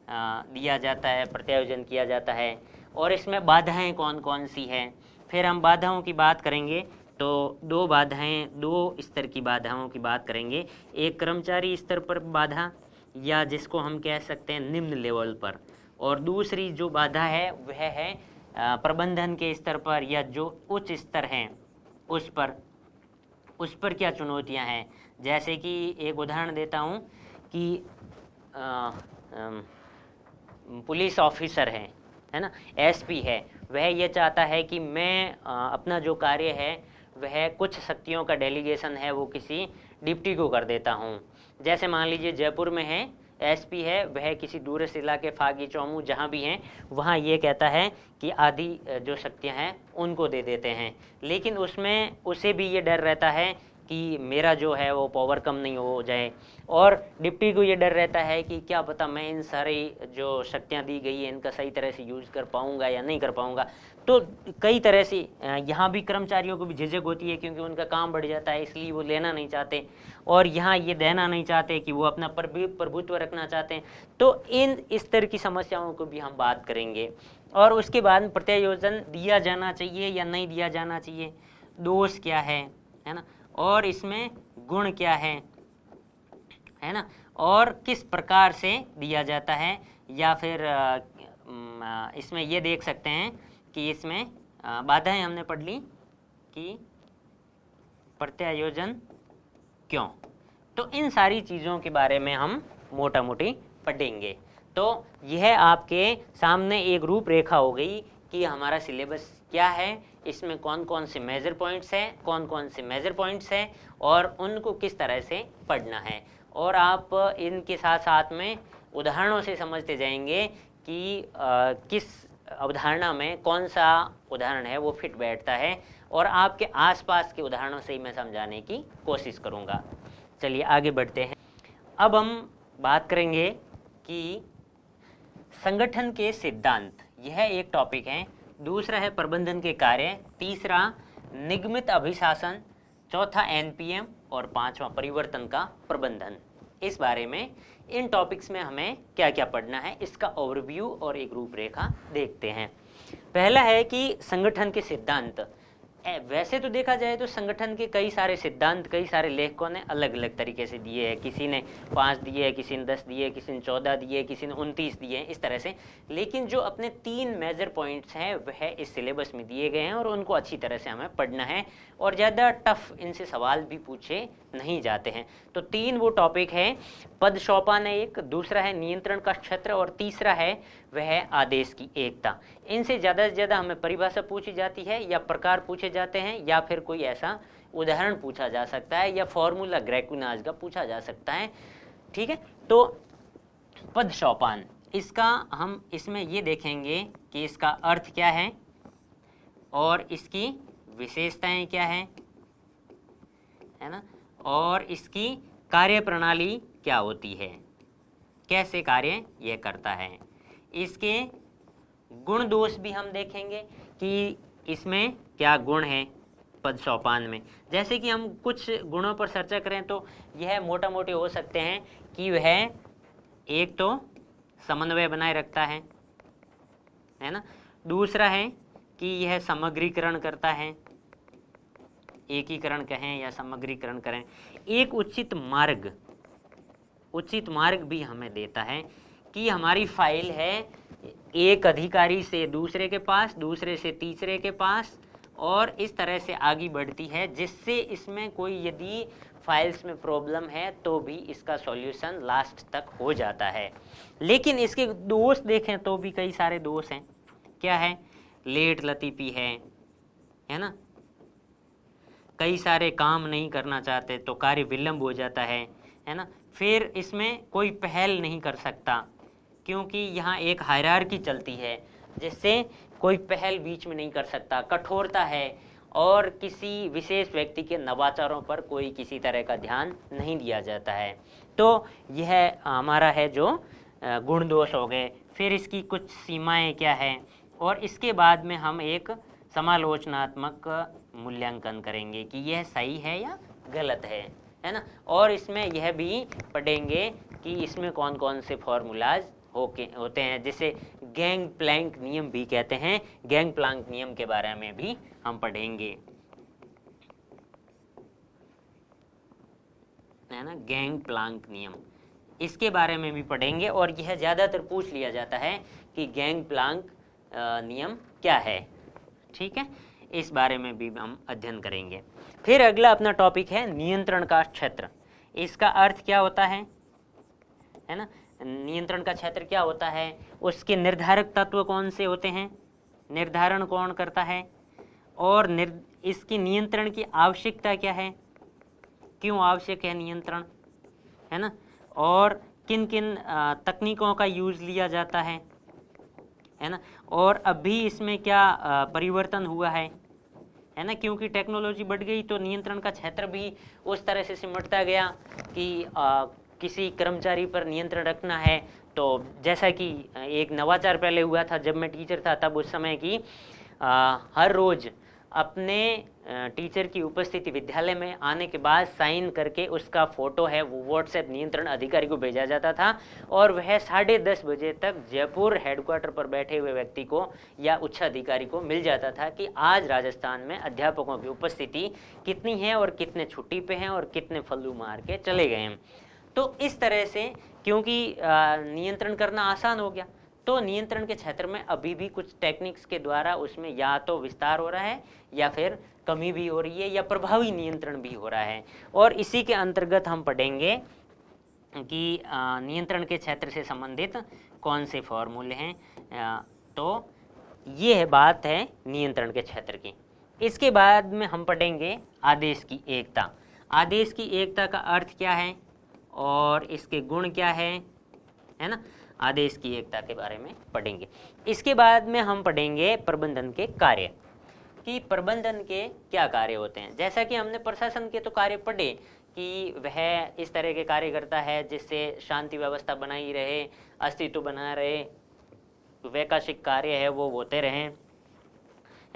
दिया जाता है, प्रत्यायोजन किया जाता है, और इसमें बाधाएं कौन कौन सी हैं। फिर हम बाधाओं की बात करेंगे, तो दो बाधाएं, दो स्तर की बाधाओं की बात करेंगे, एक कर्मचारी स्तर पर बाधा, या जिसको हम कह सकते हैं निम्न लेवल पर, और दूसरी जो बाधा है वह है प्रबंधन के स्तर पर, या जो उच्च स्तर हैं उस पर क्या चुनौतियां हैं। जैसे कि एक उदाहरण देता हूं कि पुलिस ऑफिसर है ना, एसपी है, वह ये चाहता है कि मैं अपना जो कार्य है वह कुछ शक्तियों का डेलीगेशन है वो किसी डिप्टी को कर देता हूँ। जैसे मान लीजिए जयपुर में है, एसपी है, वह किसी दूरस्थ इलाके फागी चौमू जहाँ भी हैं वहाँ ये कहता है कि आधी जो शक्तियाँ हैं उनको दे देते हैं, लेकिन उसमें उसे भी ये डर रहता है कि मेरा जो है वो पावर कम नहीं हो जाए, और डिप्टी को ये डर रहता है कि क्या पता मैं इन सारी जो शक्तियाँ दी गई है इनका सही तरह से यूज़ कर पाऊँगा या नहीं कर पाऊँगा। तो कई तरह से यहाँ भी कर्मचारियों को भी झिझक होती है, क्योंकि उनका काम बढ़ जाता है, इसलिए वो लेना नहीं चाहते, और यहाँ ये देना नहीं चाहते कि वो अपना प्रभुत्व रखना चाहते हैं। तो इस तरह की समस्याओं को भी हम बात करेंगे, और उसके बाद प्रत्यायोजन दिया जाना चाहिए या नहीं दिया जाना चाहिए, दोष क्या है ना, और इसमें गुण क्या है ना, और किस प्रकार से दिया जाता है, या फिर इसमें ये देख सकते हैं कि इसमें बाधाएं हमने पढ़ ली कि प्रत्यायोजन क्यों। तो इन सारी चीज़ों के बारे में हम मोटा मोटी पढ़ेंगे। तो तो यह आपके सामने एक रूपरेखा हो गई कि हमारा सिलेबस क्या है, इसमें कौन कौन से मेजर पॉइंट्स हैं, कौन कौन से मेजर पॉइंट्स हैं और उनको किस तरह से पढ़ना है। और आप इनके साथ साथ में उदाहरणों से समझते जाएंगे कि किस अवधारणा में कौन सा उदाहरण है वो फिट बैठता है, और आपके आसपास के उदाहरणों से ही मैं समझाने की कोशिश करूँगा। चलिए आगे बढ़ते हैं। अब हम बात करेंगे कि संगठन के सिद्धांत, यह एक टॉपिक है। दूसरा है प्रबंधन के कार्य, तीसरा निगमित अभिशासन, चौथा एनपीएम और पांचवा परिवर्तन का प्रबंधन। इस बारे में इन टॉपिक्स में हमें क्या क्या पढ़ना है इसका ओवरव्यू और एक रूपरेखा देखते हैं। पहला है कि संगठन के सिद्धांत। वैसे तो देखा जाए तो संगठन के कई सारे सिद्धांत कई सारे लेखकों ने अलग अलग तरीके से दिए हैं। किसी ने 5 दिए, किसी ने 10 दिए, किसी ने 14 दिए, किसी ने 29 दिए, इस तरह से। लेकिन जो अपने 3 मेजर पॉइंट्स हैं वह इस सिलेबस में दिए गए हैं और उनको अच्छी तरह से हमें पढ़ना है और ज़्यादा टफ इनसे सवाल भी पूछे नहीं जाते हैं। तो 3 वो टॉपिक है, पद सोपान है एक, दूसरा है नियंत्रण का क्षेत्र और तीसरा है वह आदेश की एकता। इनसे ज़्यादा से ज़्यादा हमें परिभाषा पूछी जाती है या प्रकार पूछे जाते हैं या फिर कोई ऐसा उदाहरण पूछा जा सकता है या फॉर्मूला ग्रेकुनाज का पूछा जा सकता है। ठीक है, तो पद सोपान, इसका हम इसमें ये देखेंगे कि इसका अर्थ क्या है और इसकी विशेषताएं क्या है ना, और इसकी कार्य प्रणाली क्या होती है, कैसे कार्य यह करता है। इसके गुण दोष भी हम देखेंगे कि इसमें क्या गुण है पद सोपान में। जैसे कि हम कुछ गुणों पर चर्चा करें तो यह मोटा मोटे हो सकते हैं कि वह एक तो समन्वय बनाए रखता है ना, दूसरा है कि यह समग्रीकरण करता है, एकीकरण कहें या समग्रीकरण करें, एक उचित मार्ग भी हमें देता है कि हमारी फाइल है एक अधिकारी से दूसरे के पास, दूसरे से तीसरे के पास और इस तरह से आगे बढ़ती है, जिससे इसमें कोई यदि फाइल्स में प्रॉब्लम है तो भी इसका सॉल्यूशन लास्ट तक हो जाता है। लेकिन इसके दोष देखें तो भी कई सारे दोष हैं। क्या है? लेट लतीफ़ी है ना, कई सारे काम नहीं करना चाहते तो कार्य विलंब हो जाता है ना। फिर इसमें कोई पहल नहीं कर सकता क्योंकि यहाँ एक हायरार्की चलती है जिससे कोई पहल बीच में नहीं कर सकता। कठोरता है और किसी विशेष व्यक्ति के नवाचारों पर कोई किसी तरह का ध्यान नहीं दिया जाता है। तो यह हमारा है जो गुण दोष हो गए। फिर इसकी कुछ सीमाएं क्या हैं और इसके बाद में हम एक समालोचनात्मक मूल्यांकन करेंगे कि यह सही है या गलत है ना। और इसमें यह भी पढ़ेंगे कि इसमें कौन कौन से फॉर्मूलाज होते हैं, जिसे गैंग प्लैंक नियम भी कहते हैं। गैंग प्लैंक नियम के बारे में भी हम पढ़ेंगे, है ना। गैंग प्लैंक नियम, इसके बारे में भी पढ़ेंगे और यह ज़्यादातर पूछ लिया जाता है कि गैंग प्लैंक नियम क्या है। ठीक है, इस बारे में भी हम अध्ययन करेंगे। फिर अगला अपना टॉपिक है नियंत्रण का क्षेत्र। इसका अर्थ क्या होता है ना। नियंत्रण का क्षेत्र क्या होता है, उसके निर्धारक तत्व कौन से होते हैं, निर्धारण कौन करता है और इसकी नियंत्रण की आवश्यकता क्या है, क्यों आवश्यक है नियंत्रण, है ना। और किन किन तकनीकों का यूज़ लिया जाता है ना। और अभी इसमें क्या परिवर्तन हुआ है ना, क्योंकि टेक्नोलॉजी बढ़ गई तो नियंत्रण का क्षेत्र भी उस तरह से सिमटता गया कि किसी कर्मचारी पर नियंत्रण रखना है। तो जैसा कि एक नवाचार पहले हुआ था जब मैं टीचर था, तब उस समय की हर रोज़ अपने टीचर की उपस्थिति विद्यालय में आने के बाद साइन करके उसका फ़ोटो है वो व्हाट्सएप नियंत्रण अधिकारी को भेजा जाता था और वह 10:30 बजे तक जयपुर हेडक्वार्टर पर बैठे हुए व्यक्ति को या उच्च अधिकारी को मिल जाता था कि आज राजस्थान में अध्यापकों की उपस्थिति कितनी है और कितने छुट्टी पे हैं और कितने फल्लू मार के चले गए हैं। तो इस तरह से क्योंकि नियंत्रण करना आसान हो गया, तो नियंत्रण के क्षेत्र में अभी भी कुछ टेक्निक्स के द्वारा उसमें या तो विस्तार हो रहा है या फिर कमी भी हो रही है या प्रभावी नियंत्रण भी हो रहा है। और इसी के अंतर्गत हम पढ़ेंगे कि नियंत्रण के क्षेत्र से संबंधित कौन से फॉर्मूले हैं। तो ये बात है नियंत्रण के क्षेत्र की। इसके बाद में हम पढ़ेंगे आदेश की एकता। आदेश की एकता का अर्थ क्या है और इसके गुण क्या है ना, आदेश की एकता के बारे में पढ़ेंगे। इसके बाद में हम पढ़ेंगे प्रबंधन के कार्य, कि प्रबंधन के क्या कार्य होते हैं। जैसा कि हमने प्रशासन के तो कार्य पढ़े कि वह इस तरह के कार्य करता है जिससे शांति व्यवस्था बनाई रहे, अस्तित्व बना रहे, वैकाशिक कार्य है वो होते रहें,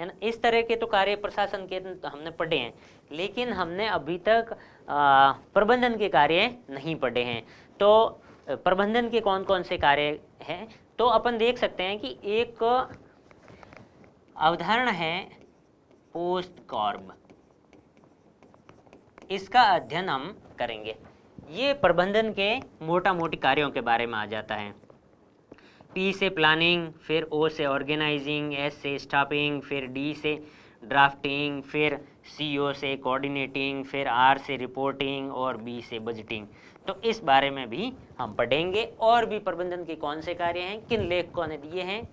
है ना। इस तरह के तो कार्य प्रशासन के हमने पढ़े हैं, लेकिन हमने अभी तक प्रबंधन के कार्य नहीं पढ़े हैं। तो प्रबंधन के कौन कौन से कार्य हैं, तो अपन देख सकते हैं कि एक अवधारणा है पोस्ट कॉर्ब, इसका अध्ययन हम करेंगे। ये प्रबंधन के मोटा मोटी कार्यों के बारे में आ जाता है। पी से प्लानिंग, फिर ओ से ऑर्गेनाइजिंग, एस से स्टाफिंग, फिर डी से ड्राफ्टिंग, फिर सी ओ से कोऑर्डिनेटिंग, फिर आर से रिपोर्टिंग और बी से बजटिंग। तो इस बारे में भी हम पढ़ेंगे। और भी प्रबंधन के कौन से कार्य हैं, किन लेखकों ने दिए हैं,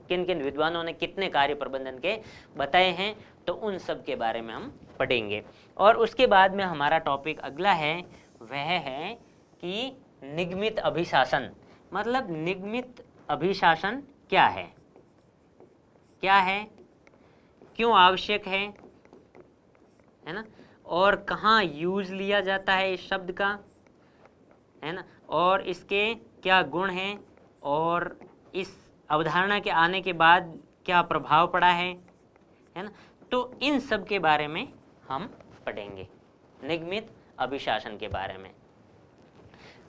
किन किन विद्वानों ने कितने कार्य प्रबंधन के बताए हैं, तो उन सब के बारे में हम पढ़ेंगे। और उसके बाद में हमारा टॉपिक अगला है, वह है कि निगमित अभिशासन। मतलब निगमित अभिशासन क्या है, क्यों आवश्यक है ना, और कहाँ यूज लिया जाता है इस शब्द का, है ना, और इसके क्या गुण हैं, और इस अवधारणा के आने के बाद क्या प्रभाव पड़ा है ना। तो इन सब के बारे में हम पढ़ेंगे, निगमित अभिशासन के बारे में।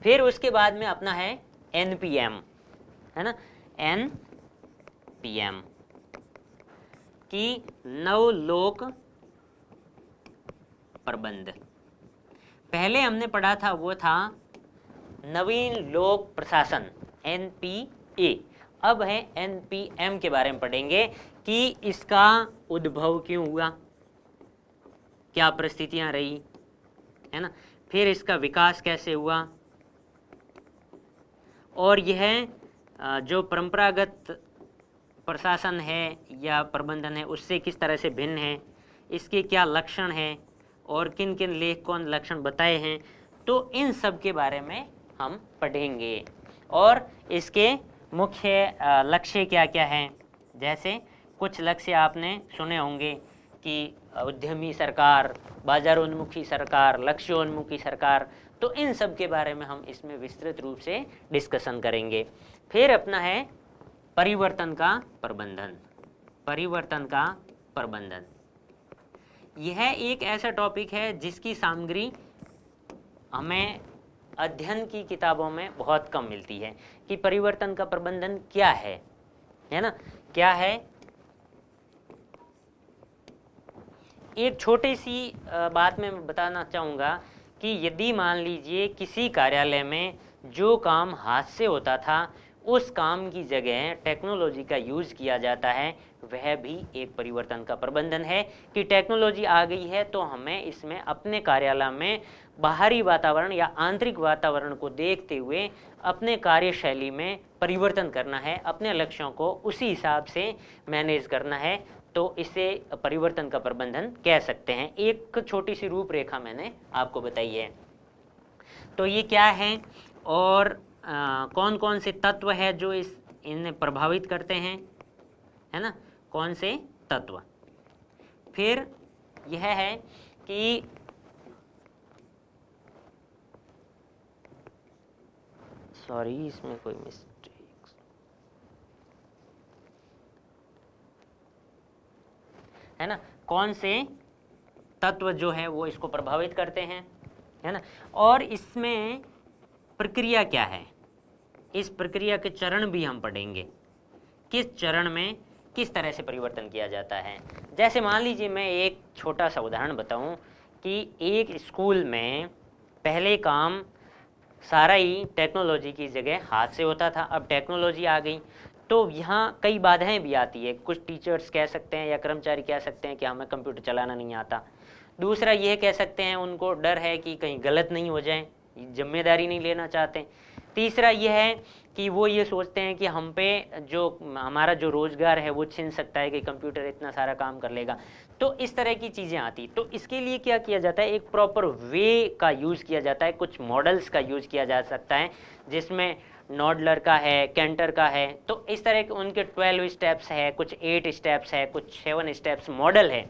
फिर उसके बाद में अपना है NPM, है ना, NPM की नवलोक प्रबंध। पहले हमने पढ़ा था वो था नवीन लोक प्रशासन NPA। अब है NPM के बारे में पढ़ेंगे कि इसका उद्भव क्यों हुआ, क्या परिस्थितियां रही, है ना, फिर इसका विकास कैसे हुआ, और यह जो परंपरागत प्रशासन है या प्रबंधन है उससे किस तरह से भिन्न है, इसके क्या लक्षण हैं और किन किन लेखकों ने लक्षण बताए हैं। तो इन सब के बारे में हम पढ़ेंगे। और इसके मुख्य लक्ष्य क्या क्या हैं। जैसे कुछ लक्ष्य आपने सुने होंगे कि उद्यमी सरकार, बाजारोन्मुखी सरकार, लक्ष्योन्मुखी सरकार। तो इन सब के बारे में हम इसमें विस्तृत रूप से डिस्कशन करेंगे। फिर अपना है परिवर्तन का प्रबंधन। परिवर्तन का प्रबंधन यह एक ऐसा टॉपिक है जिसकी सामग्री हमें अध्ययन की किताबों में बहुत कम मिलती है कि परिवर्तन का प्रबंधन क्या है ना, क्या है। एक छोटी सी बात मैं बताना चाहूँगा कि यदि मान लीजिए किसी कार्यालय में जो काम हाथ से होता था उस काम की जगह टेक्नोलॉजी का यूज़ किया जाता है, वह भी एक परिवर्तन का प्रबंधन है कि टेक्नोलॉजी आ गई है तो हमें इसमें अपने कार्यालय में बाहरी वातावरण या आंतरिक वातावरण को देखते हुए अपने कार्यशैली में परिवर्तन करना है, अपने लक्ष्यों को उसी हिसाब से मैनेज करना है। तो इसे परिवर्तन का प्रबंधन कह सकते हैं। एक छोटी सी रूपरेखा मैंने आपको बताई है। तो ये क्या है और कौन कौन से तत्व है जो इन्हें प्रभावित करते हैं, है ना, कौन से तत्व। फिर यह है कि सॉरी इसमें कोई मिस्टेक, है ना, कौन से तत्व जो है वो इसको प्रभावित करते हैं, है ना, और इसमें प्रक्रिया क्या है, इस प्रक्रिया के चरण भी हम पढ़ेंगे, किस चरण में किस तरह से परिवर्तन किया जाता है। जैसे मान लीजिए मैं एक छोटा सा उदाहरण बताऊं कि एक स्कूल में पहले काम सारा ही टेक्नोलॉजी की जगह हाथ से होता था, अब टेक्नोलॉजी आ गई तो यहाँ कई बाधाएं भी आती है। कुछ टीचर्स कह सकते हैं या कर्मचारी कह सकते हैं कि हमें कंप्यूटर चलाना नहीं आता। दूसरा यह कह सकते हैं उनको डर है कि कहीं गलत नहीं हो जाए, जिम्मेदारी नहीं लेना चाहते। तीसरा यह है कि वो ये सोचते हैं कि हम पे जो हमारा जो रोज़गार है वो छिन सकता है कि कंप्यूटर इतना सारा काम कर लेगा। तो इस तरह की चीज़ें आती। तो इसके लिए क्या किया जाता है, एक प्रॉपर वे का यूज़ किया जाता है, कुछ मॉडल्स का यूज़ किया जा सकता है जिसमें नॉडलर का है, कैंटर का है। तो इस तरह के उनके 12 स्टेप्स है, कुछ 8 स्टेप्स है, कुछ 7 स्टेप्स मॉडल है।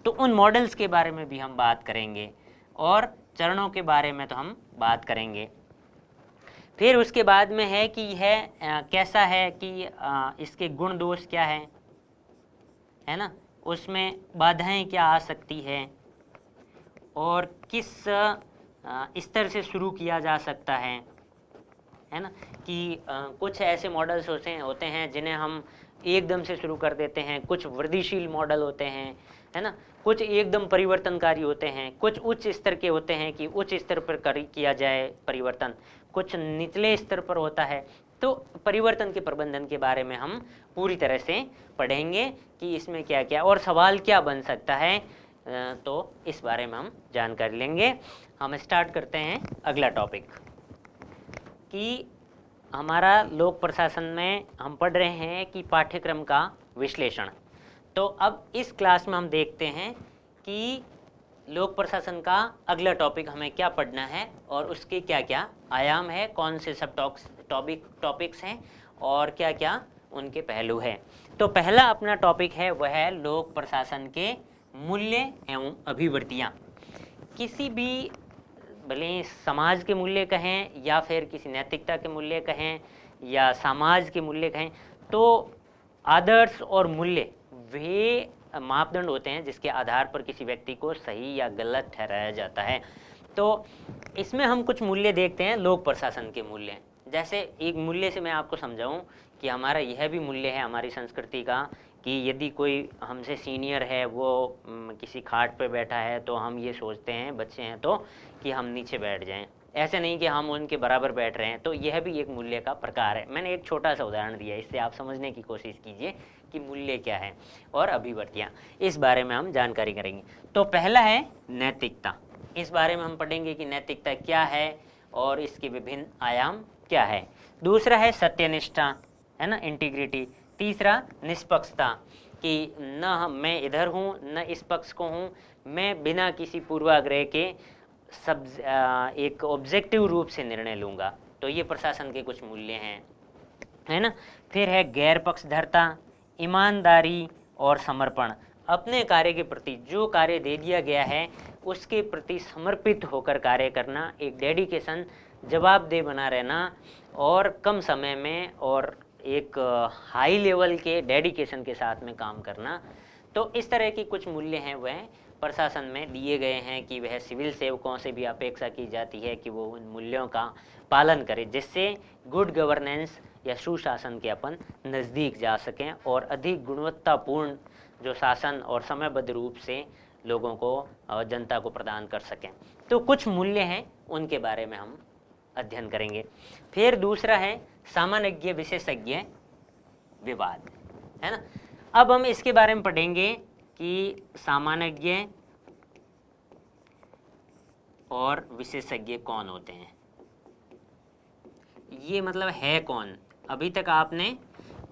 तो उन मॉडल्स के बारे में भी हम बात करेंगे और चरणों के बारे में तो हम बात करेंगे। फिर उसके बाद में है कि यह कैसा है, कि इसके गुण दोष क्या है ना, उसमें बाधाएं क्या आ सकती है और किस स्तर से शुरू किया जा सकता है ना, कि कुछ ऐसे मॉडल्स होते हैं जिन्हें हम एकदम से शुरू कर देते हैं, कुछ वृद्धिशील मॉडल होते हैं, है ना, कुछ एकदम परिवर्तनकारी होते हैं, कुछ उच्च स्तर के होते हैं कि उच्च स्तर पर किया जाए परिवर्तन, कुछ निचले स्तर पर होता है। तो परिवर्तन के प्रबंधन के बारे में हम पूरी तरह से पढ़ेंगे कि इसमें क्या क्या और सवाल क्या बन सकता है, तो इस बारे में हम जानकारी लेंगे। हम स्टार्ट करते हैं अगला टॉपिक कि हमारा लोक प्रशासन में हम पढ़ रहे हैं कि पाठ्यक्रम का विश्लेषण। तो अब इस क्लास में हम देखते हैं कि लोक प्रशासन का अगला टॉपिक हमें क्या पढ़ना है और उसके क्या क्या आयाम है, कौन से सब टॉपिक्स हैं और क्या क्या उनके पहलू हैं। तो पहला अपना टॉपिक है वह है लोक प्रशासन के मूल्य एवं अभिवृत्तियाँ। किसी भी भले समाज के मूल्य कहें या फिर किसी नैतिकता के मूल्य कहें या समाज के मूल्य कहें, तो आदर्श और मूल्य वे मापदंड होते हैं जिसके आधार पर किसी व्यक्ति को सही या गलत ठहराया जाता है। तो इसमें हम कुछ मूल्य देखते हैं, लोक प्रशासन के मूल्य। जैसे एक मूल्य से मैं आपको समझाऊं कि हमारा यह भी मूल्य है हमारी संस्कृति का कि यदि कोई हमसे सीनियर है, वो किसी खाट पे बैठा है, तो हम ये सोचते हैं, बच्चे हैं तो, कि हम नीचे बैठ जाएं। ऐसे नहीं कि हम उनके बराबर बैठ रहे हैं। तो यह भी एक मूल्य का प्रकार है। मैंने एक छोटा सा उदाहरण दिया, इससे आप समझने की कोशिश कीजिए कि मूल्य क्या है और अभिवृत्तियाँ, इस बारे में हम जानकारी करेंगे। तो पहला है नैतिकता। इस बारे में हम पढ़ेंगे कि नैतिकता क्या है और इसके विभिन्न आयाम क्या है। दूसरा है सत्यनिष्ठा, है ना, इंटीग्रिटी। तीसरा निष्पक्षता, कि न मैं इधर हूँ न इस पक्ष को हूँ, मैं बिना किसी पूर्वाग्रह के एक ऑब्जेक्टिव रूप से निर्णय लूँगा। तो ये प्रशासन के कुछ मूल्य हैं, है ना। फिर है गैर पक्षधरता, ईमानदारी और समर्पण। अपने कार्य के प्रति, जो कार्य दे दिया गया है उसके प्रति समर्पित होकर कार्य करना, एक डेडिकेशन, जवाबदेह बना रहना और कम समय में और एक हाई लेवल के डेडिकेशन के साथ में काम करना। तो इस तरह की कुछ मूल्य हैं वह प्रशासन में दिए गए हैं कि वह सिविल सेवकों से भी अपेक्षा की जाती है कि वो उन मूल्यों का पालन करें, जिससे गुड गवर्नेंस या सुशासन के अपन नज़दीक जा सकें और अधिक गुणवत्तापूर्ण जो शासन और समयबद्ध रूप से लोगों को, जनता को प्रदान कर सकें। तो कुछ मूल्य हैं, उनके बारे में हम अध्ययन करेंगे। फिर दूसरा है सामान्य विशेषज्ञ विवाद, है ना। अब हम इसके बारे में पढ़ेंगे कि सामान्य और विशेषज्ञ कौन होते हैं, ये मतलब है कौन। अभी तक आपने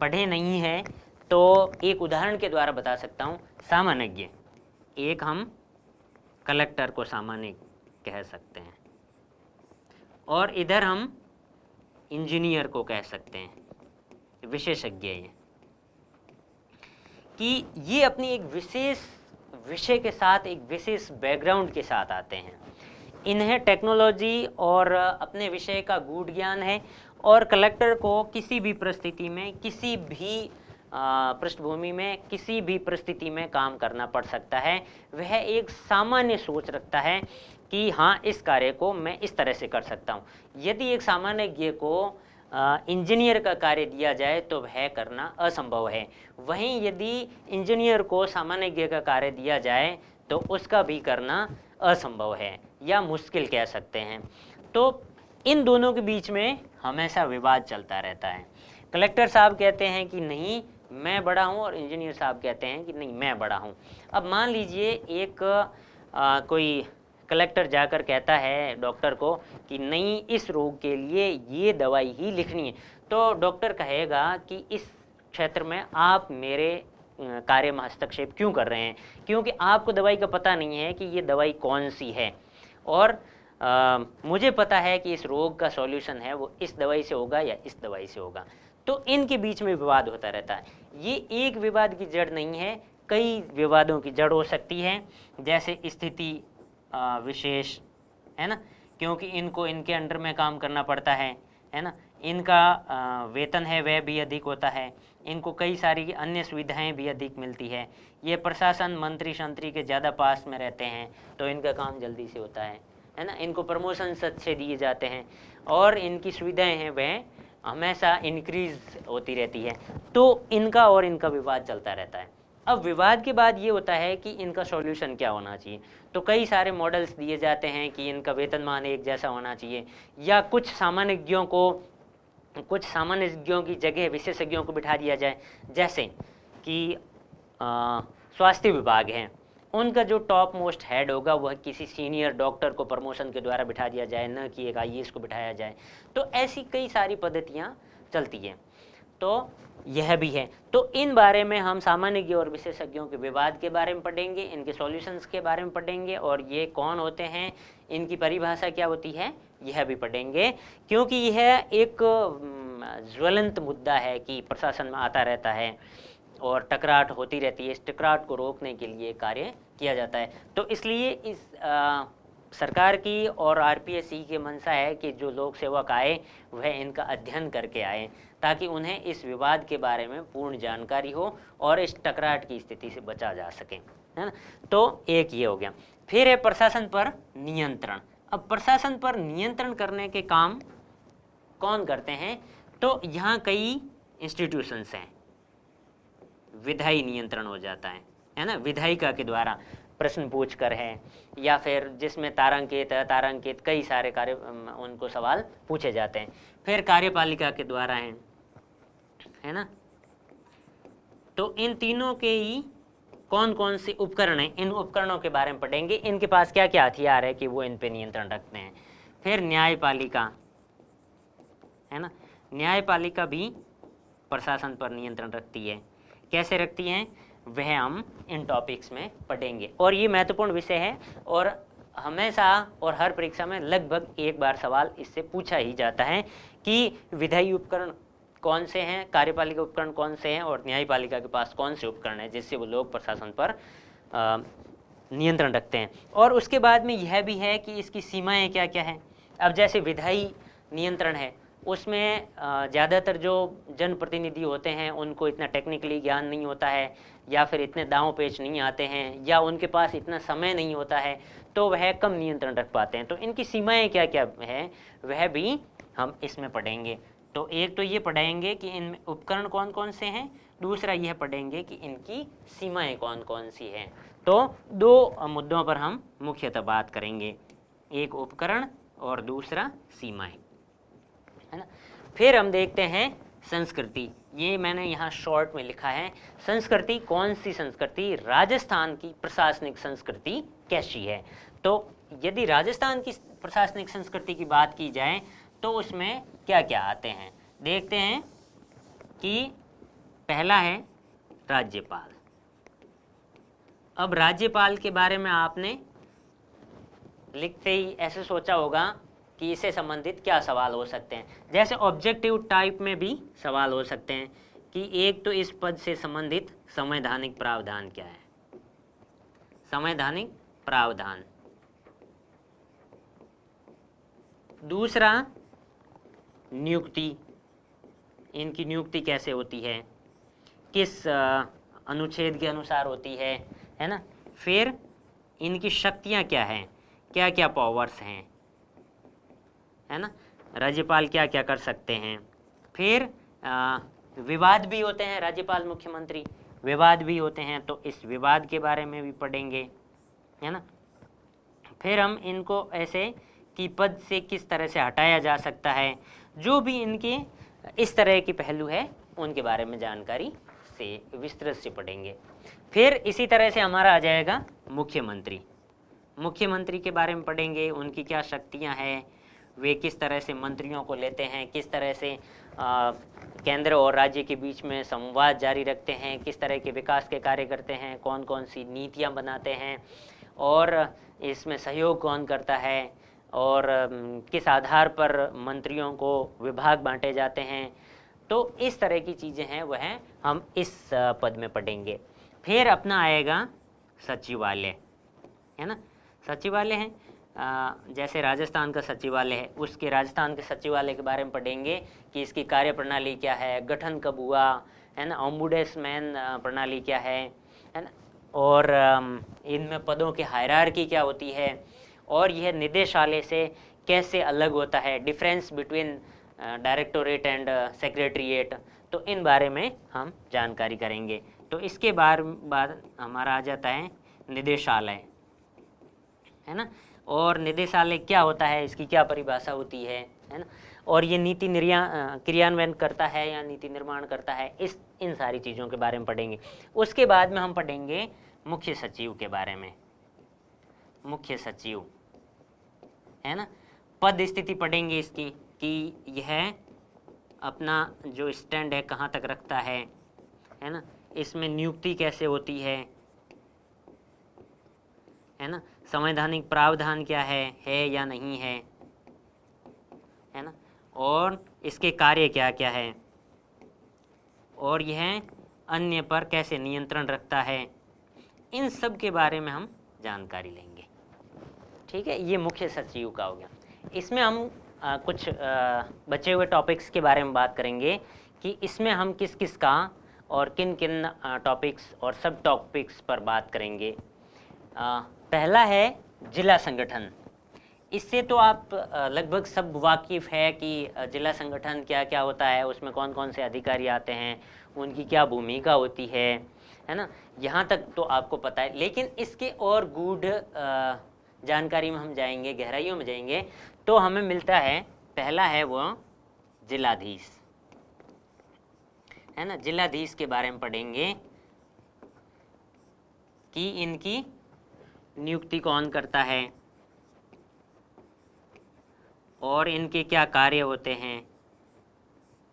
पढ़े नहीं है तो एक उदाहरण के द्वारा बता सकता हूँ। सामान्य, एक हम कलेक्टर को सामान्य कह सकते हैं और इधर हम इंजीनियर को कह सकते हैं विशेषज्ञ हैं, कि ये अपनी एक विशेष विषय के साथ, एक विशेष बैकग्राउंड के साथ आते हैं। इन्हें टेक्नोलॉजी और अपने विषय का गूढ़ ज्ञान है और कलेक्टर को किसी भी परिस्थिति में, किसी भी पृष्ठभूमि में, किसी भी परिस्थिति में काम करना पड़ सकता है। वह एक सामान्य सोच रखता है कि हाँ, इस कार्य को मैं इस तरह से कर सकता हूँ। यदि एक सामान्य को इंजीनियर का कार्य दिया जाए तो वह करना असंभव है। वहीं यदि इंजीनियर को सामान्य का कार्य दिया जाए तो उसका भी करना असंभव है या मुश्किल कह सकते हैं। तो इन दोनों के बीच में हमेशा विवाद चलता रहता है। कलेक्टर साहब कहते हैं कि नहीं मैं बड़ा हूँ और इंजीनियर साहब कहते हैं कि नहीं मैं बड़ा हूँ। अब मान लीजिए एक कोई कलेक्टर जाकर कहता है डॉक्टर को कि नहीं इस रोग के लिए ये दवाई ही लिखनी है, तो डॉक्टर कहेगा कि इस क्षेत्र में आप मेरे कार्य में हस्तक्षेप क्यों कर रहे हैं, क्योंकि आपको दवाई का पता नहीं है कि ये दवाई कौन सी है, और मुझे पता है कि इस रोग का सॉल्यूशन है वो इस दवाई से होगा या इस दवाई से होगा। तो इनके बीच में विवाद होता रहता है। ये एक विवाद की जड़ नहीं है, कई विवादों की जड़ हो सकती है, जैसे स्थिति विशेष, है ना, क्योंकि इनको इनके अंडर में काम करना पड़ता है ना, इनका वेतन है वह भी अधिक होता है, इनको कई सारी अन्य सुविधाएं भी अधिक मिलती है, ये प्रशासन मंत्री शंत्री के ज़्यादा पास में रहते हैं तो इनका काम जल्दी से होता है ना, इनको प्रमोशन अच्छे दिए जाते हैं और इनकी सुविधाएं हैं वह हमेशा इंक्रीज होती रहती है। तो इनका और इनका विवाद चलता रहता है। अब विवाद के बाद ये होता है कि इनका सॉल्यूशन क्या होना चाहिए। तो कई सारे मॉडल्स दिए जाते हैं कि इनका वेतनमान एक जैसा होना चाहिए, या कुछ सामान्यज्ञों की जगह विशेषज्ञों को बिठा दिया जाए, जैसे कि स्वास्थ्य विभाग है, उनका जो टॉप मोस्ट हेड होगा वह किसी सीनियर डॉक्टर को प्रमोशन के द्वारा बिठा दिया जाए, न कि एक IAS को बिठाया जाए। तो ऐसी कई सारी पद्धतियाँ चलती हैं। तो यह भी है। तो इन बारे में हम सामान्य और विशेषज्ञों के विवाद के बारे में पढ़ेंगे, इनके सॉल्यूशंस के बारे में पढ़ेंगे, और ये कौन होते हैं, इनकी परिभाषा क्या होती है, यह भी पढ़ेंगे, क्योंकि यह एक ज्वलंत मुद्दा है कि प्रशासन में आता रहता है और टकराट होती रहती है। इस टकराट को रोकने के लिए कार्य किया जाता है। तो इसलिए इस सरकार की और RPSC की मंशा है कि जो लोक सेवक आए वह इनका अध्ययन करके आए, ताकि उन्हें इस विवाद के बारे में पूर्ण जानकारी हो और इस टकराट की स्थिति से बचा जा सके, है ना। तो एक ये हो गया। फिर है प्रशासन पर नियंत्रण। अब प्रशासन पर नियंत्रण करने के काम कौन करते हैं, तो यहाँ कई इंस्टीट्यूशंस हैं। विधायी नियंत्रण हो जाता है ना, विधायिका के द्वारा प्रश्न पूछ कर है, या फिर जिसमें तारांकित कई सारे कार्य उनको सवाल पूछे जाते हैं। फिर कार्यपालिका के द्वारा है ना। तो इन तीनों के ही कौन कौन से उपकरण हैं, इन उपकरणों के बारे में पढ़ेंगे, इनके पास क्या क्या हथियार है कि वो इन पे नियंत्रण रखते हैं। फिर न्यायपालिका है ना, न्यायपालिका भी प्रशासन पर नियंत्रण रखती है। कैसे रखती हैं वह हम इन टॉपिक्स में पढ़ेंगे, और ये महत्वपूर्ण विषय है और हमेशा और हर परीक्षा में लगभग एक बार सवाल इससे पूछा ही जाता है कि विधायी उपकरण कौन से हैं, कार्यपालिका उपकरण कौन से हैं, और न्यायपालिका के पास कौन से उपकरण हैं जिससे वो लोग प्रशासन पर नियंत्रण रखते हैं। और उसके बाद में यह भी है कि इसकी सीमाएं क्या क्या हैं। अब जैसे विधायी नियंत्रण है, उसमें ज़्यादातर जो जनप्रतिनिधि होते हैं उनको इतना टेक्निकली ज्ञान नहीं होता है, या फिर इतने दांव पेच नहीं आते हैं, या उनके पास इतना समय नहीं होता है, तो वह कम नियंत्रण रख पाते हैं। तो इनकी सीमाएं क्या क्या हैं वह भी हम इसमें पढ़ेंगे। तो एक तो ये पढ़ेंगे कि इन उपकरण कौन कौन से हैं, दूसरा यह पढ़ेंगे कि इनकी सीमाएं कौन कौन सी हैं। तो दो मुद्दों पर हम मुख्यतः बात करेंगे, एक उपकरण और दूसरा सीमाएं, है ना। फिर हम देखते हैं संस्कृति। ये मैंने यहाँ शॉर्ट में लिखा है, संस्कृति कौन सी संस्कृति, राजस्थान की प्रशासनिक संस्कृति कैसी है। तो यदि राजस्थान की प्रशासनिक संस्कृति की बात की जाए तो उसमें क्या क्या आते हैं, देखते हैं कि पहला है राज्यपाल। अब राज्यपाल के बारे में आपने लिखते ही ऐसे सोचा होगा कि इससे संबंधित क्या सवाल हो सकते हैं। जैसे ऑब्जेक्टिव टाइप में भी सवाल हो सकते हैं कि एक तो इस पद से संबंधित संवैधानिक प्रावधान क्या है, संवैधानिक प्रावधान। दूसरा नियुक्ति, इनकी नियुक्ति कैसे होती है, किस अनुच्छेद के अनुसार होती है ना। फिर इनकी शक्तियां क्या हैं, क्या क्या पावर्स हैं, है ना, राज्यपाल क्या क्या कर सकते हैं। फिर विवाद भी होते हैं, राज्यपाल मुख्यमंत्री विवाद भी होते हैं, तो इस विवाद के बारे में भी पढ़ेंगे, है ना। फिर हम इनको ऐसे कि पद से किस तरह से हटाया जा सकता है, जो भी इनके इस तरह के पहलू है उनके बारे में जानकारी से विस्तृत से पढ़ेंगे। फिर इसी तरह से हमारा आ जाएगा मुख्यमंत्री। मुख्यमंत्री के बारे में पढ़ेंगे, उनकी क्या शक्तियां हैं, वे किस तरह से मंत्रियों को लेते हैं, किस तरह से केंद्र और राज्य के बीच में संवाद जारी रखते हैं, किस तरह के विकास के कार्य करते हैं, कौन कौन सी नीतियां बनाते हैं और इसमें सहयोग कौन करता है और किस आधार पर मंत्रियों को विभाग बांटे जाते हैं। तो इस तरह की चीज़ें हैं वह हम इस पद में पढ़ेंगे। फिर अपना आएगा सचिवालय, है ना। सचिवालय है जैसे राजस्थान का सचिवालय है, उसके राजस्थान के सचिवालय के बारे में पढ़ेंगे कि इसकी कार्यप्रणाली क्या है, गठन कब हुआ, है ना, ओम्बुड्समैन प्रणाली क्या है ना, और इनमें पदों की हायरार्की क्या होती है और यह निदेशालय से कैसे अलग होता है, difference between directorate and secretariat. तो इन बारे में हम जानकारी करेंगे। तो इसके बाद हमारा आ जाता है निदेशालय, है ना। और निदेशालय क्या होता है, इसकी क्या परिभाषा होती है ना, और ये नीति क्रियान्वयन करता है या नीति निर्माण करता है, इन सारी चीज़ों के बारे में पढ़ेंगे। उसके बाद में हम पढ़ेंगे मुख्य सचिव के बारे में। मुख्य सचिव, है ना, पद स्थिति पढ़ेंगे इसकी कि यह अपना जो स्टैंड है कहाँ तक रखता है ना, इसमें नियुक्ति कैसे होती है ना, संवैधानिक प्रावधान क्या है या नहीं है ना, और इसके कार्य क्या क्या है और यह अन्य पर कैसे नियंत्रण रखता है, इन सब के बारे में हम जानकारी लेंगे। ठीक है, ये मुख्य सचिव का हो गया। इसमें हम कुछ बचे हुए टॉपिक्स के बारे में बात करेंगे कि इसमें हम किस किस का और किन किन टॉपिक्स और सब टॉपिक्स पर बात करेंगे। पहला है जिला संगठन। इससे तो आप लगभग सब वाकिफ़ है कि जिला संगठन क्या क्या होता है, उसमें कौन कौन से अधिकारी आते हैं, उनकी क्या भूमिका होती है ना, यहाँ तक तो आपको पता है। लेकिन इसके और गूढ़ जानकारी में हम जाएंगे, गहराइयों में जाएंगे, तो हमें मिलता है पहला है वो जिलाधीश, है ना। जिलाधीश के बारे में पढ़ेंगे कि इनकी नियुक्ति कौन करता है और इनके क्या कार्य होते हैं,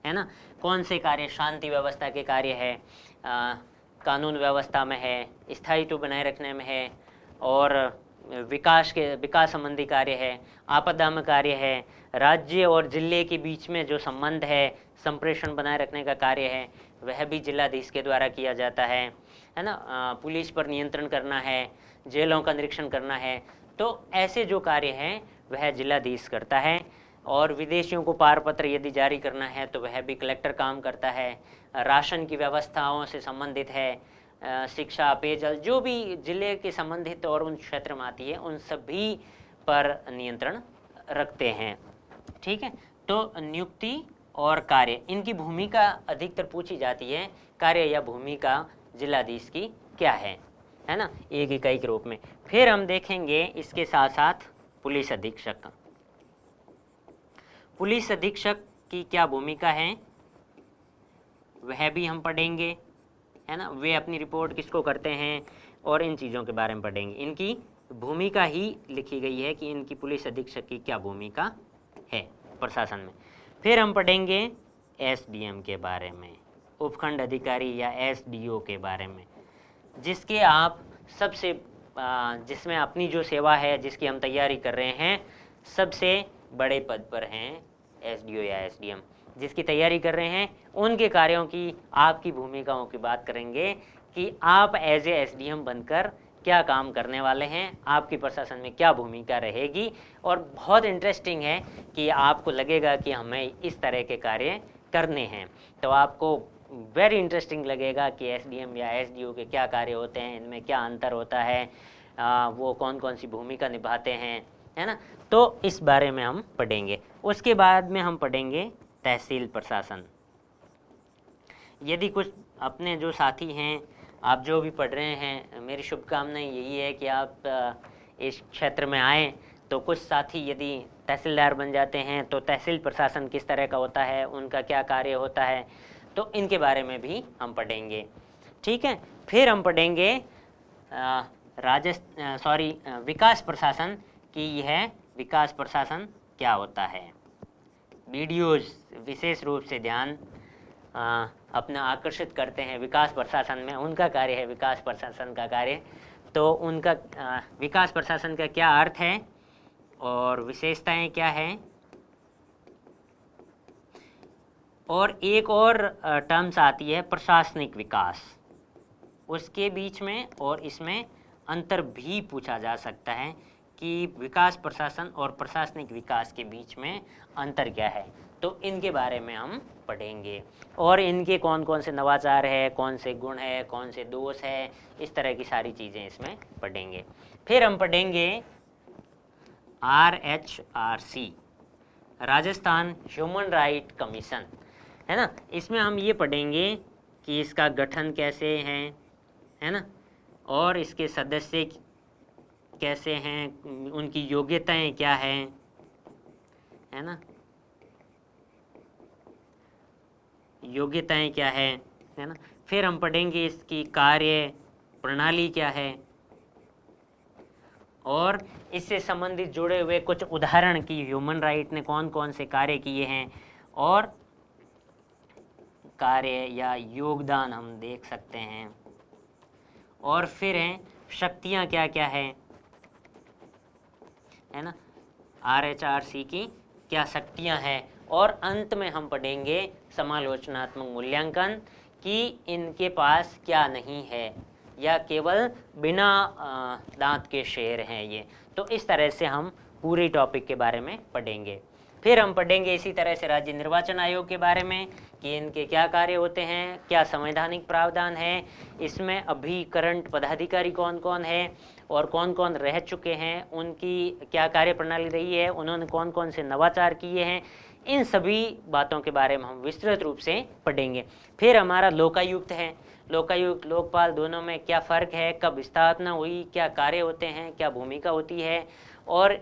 है ना। कौन से कार्य शांति व्यवस्था के कार्य है, कानून व्यवस्था में है, स्थायित्व बनाए रखने में है, और विकास संबंधी कार्य है, आपदा में कार्य है, राज्य और जिले के बीच में जो संबंध है, संप्रेषण बनाए रखने का कार्य है, वह भी जिलाधीश के द्वारा किया जाता है ना। पुलिस पर नियंत्रण करना है, जेलों का निरीक्षण करना है, तो ऐसे जो कार्य हैं वह जिलाधीश करता है। और विदेशियों को पारपत्र यदि जारी करना है तो वह भी कलेक्टर काम करता है। राशन की व्यवस्थाओं से संबंधित है, शिक्षा, पेयजल, जो भी जिले के संबंधित और उन क्षेत्र में आती है, उन सभी पर नियंत्रण रखते हैं। ठीक है, तो नियुक्ति और कार्य, इनकी भूमिका अधिकतर पूछी जाती है, कार्य या भूमिका जिलाधीश की क्या है ना, एक इकाई के रूप में। फिर हम देखेंगे इसके साथ साथ पुलिस अधीक्षक। पुलिस अधीक्षक की क्या भूमिका है वह भी हम पढ़ेंगे, है ना। वे अपनी रिपोर्ट किसको करते हैं और इन चीज़ों के बारे में पढ़ेंगे। इनकी भूमिका ही लिखी गई है कि इनकी पुलिस अधीक्षक की क्या भूमिका है प्रशासन में। फिर हम पढ़ेंगे एसडीएम के बारे में, उपखंड अधिकारी या एसडीओ के बारे में, जिसके आप सबसे जिसमें अपनी जो सेवा है, जिसकी हम तैयारी कर रहे हैं, सबसे बड़े पद पर हैं एसडीओ या एसडीएम। जिसकी तैयारी कर रहे हैं उनके कार्यों की, आपकी भूमिकाओं की बात करेंगे कि आप एज ए एसडीएम बनकर क्या काम करने वाले हैं, आपकी प्रशासन में क्या भूमिका रहेगी। और बहुत इंटरेस्टिंग है कि आपको लगेगा कि हमें इस तरह के कार्य करने हैं, तो आपको वेरी इंटरेस्टिंग लगेगा कि एसडीएम या एसडीओ के क्या कार्य होते हैं, इनमें क्या अंतर होता है, वो कौन कौन सी भूमिका निभाते हैं, है ना। तो इस बारे में हम पढ़ेंगे। उसके बाद में हम पढ़ेंगे तहसील प्रशासन। यदि कुछ अपने जो साथी हैं, आप जो भी पढ़ रहे हैं, मेरी शुभकामनाएं यही है कि आप इस क्षेत्र में आएँ। तो कुछ साथी यदि तहसीलदार बन जाते हैं तो तहसील प्रशासन किस तरह का होता है, उनका क्या कार्य होता है, तो इनके बारे में भी हम पढ़ेंगे। ठीक है, फिर हम पढ़ेंगे विकास प्रशासन की। यह विकास प्रशासन क्या होता है। वीडियोज़ विशेष रूप से ध्यान अपना आकर्षित करते हैं विकास प्रशासन में, उनका कार्य है विकास प्रशासन का कार्य। तो उनका विकास प्रशासन का क्या अर्थ है और विशेषताएं क्या है, और एक और टर्म्स आती है प्रशासनिक विकास, उसके बीच में और इसमें अंतर भी पूछा जा सकता है कि विकास प्रशासन और प्रशासनिक विकास के बीच में अंतर क्या है। तो इनके बारे में हम पढ़ेंगे और इनके कौन कौन से नवाचार है, कौन से गुण है, कौन से दोष है, इस तरह की सारी चीज़ें इसमें पढ़ेंगे। फिर हम पढ़ेंगे RHRC, Rajasthan human right commission, है ना। इसमें हम ये पढ़ेंगे कि इसका गठन कैसे है ना, और इसके सदस्य कैसे हैं, उनकी योग्यताएं क्या है ना, योग्यताएं क्या है ना। फिर हम पढ़ेंगे इसकी कार्य प्रणाली क्या है और इससे संबंधित जुड़े हुए कुछ उदाहरण की ह्यूमन राइट ने कौन कौन से कार्य किए हैं और कार्य या योगदान हम देख सकते हैं। और फिर हैं शक्तियाँ क्या क्या है ना, RHRC की क्या शक्तियाँ हैं। और अंत में हम पढ़ेंगे समालोचनात्मक मूल्यांकन कि इनके पास क्या नहीं है या केवल बिना दांत के शेर हैं ये। तो इस तरह से हम पूरे टॉपिक के बारे में पढ़ेंगे। फिर हम पढ़ेंगे इसी तरह से राज्य निर्वाचन आयोग के बारे में कि इनके क्या कार्य होते हैं, क्या संवैधानिक प्रावधान है, इसमें अभी करंट पदाधिकारी कौन कौन है और कौन कौन रह चुके हैं, उनकी क्या कार्य प्रणाली रही है, उन्होंने कौन कौन से नवाचार किए हैं, इन सभी बातों के बारे में हम विस्तृत रूप से पढ़ेंगे। फिर हमारा लोकायुक्त है, लोकायुक्त लोकपाल दोनों में क्या फ़र्क है, कब स्थापना हुई, क्या कार्य होते हैं, क्या भूमिका होती है, और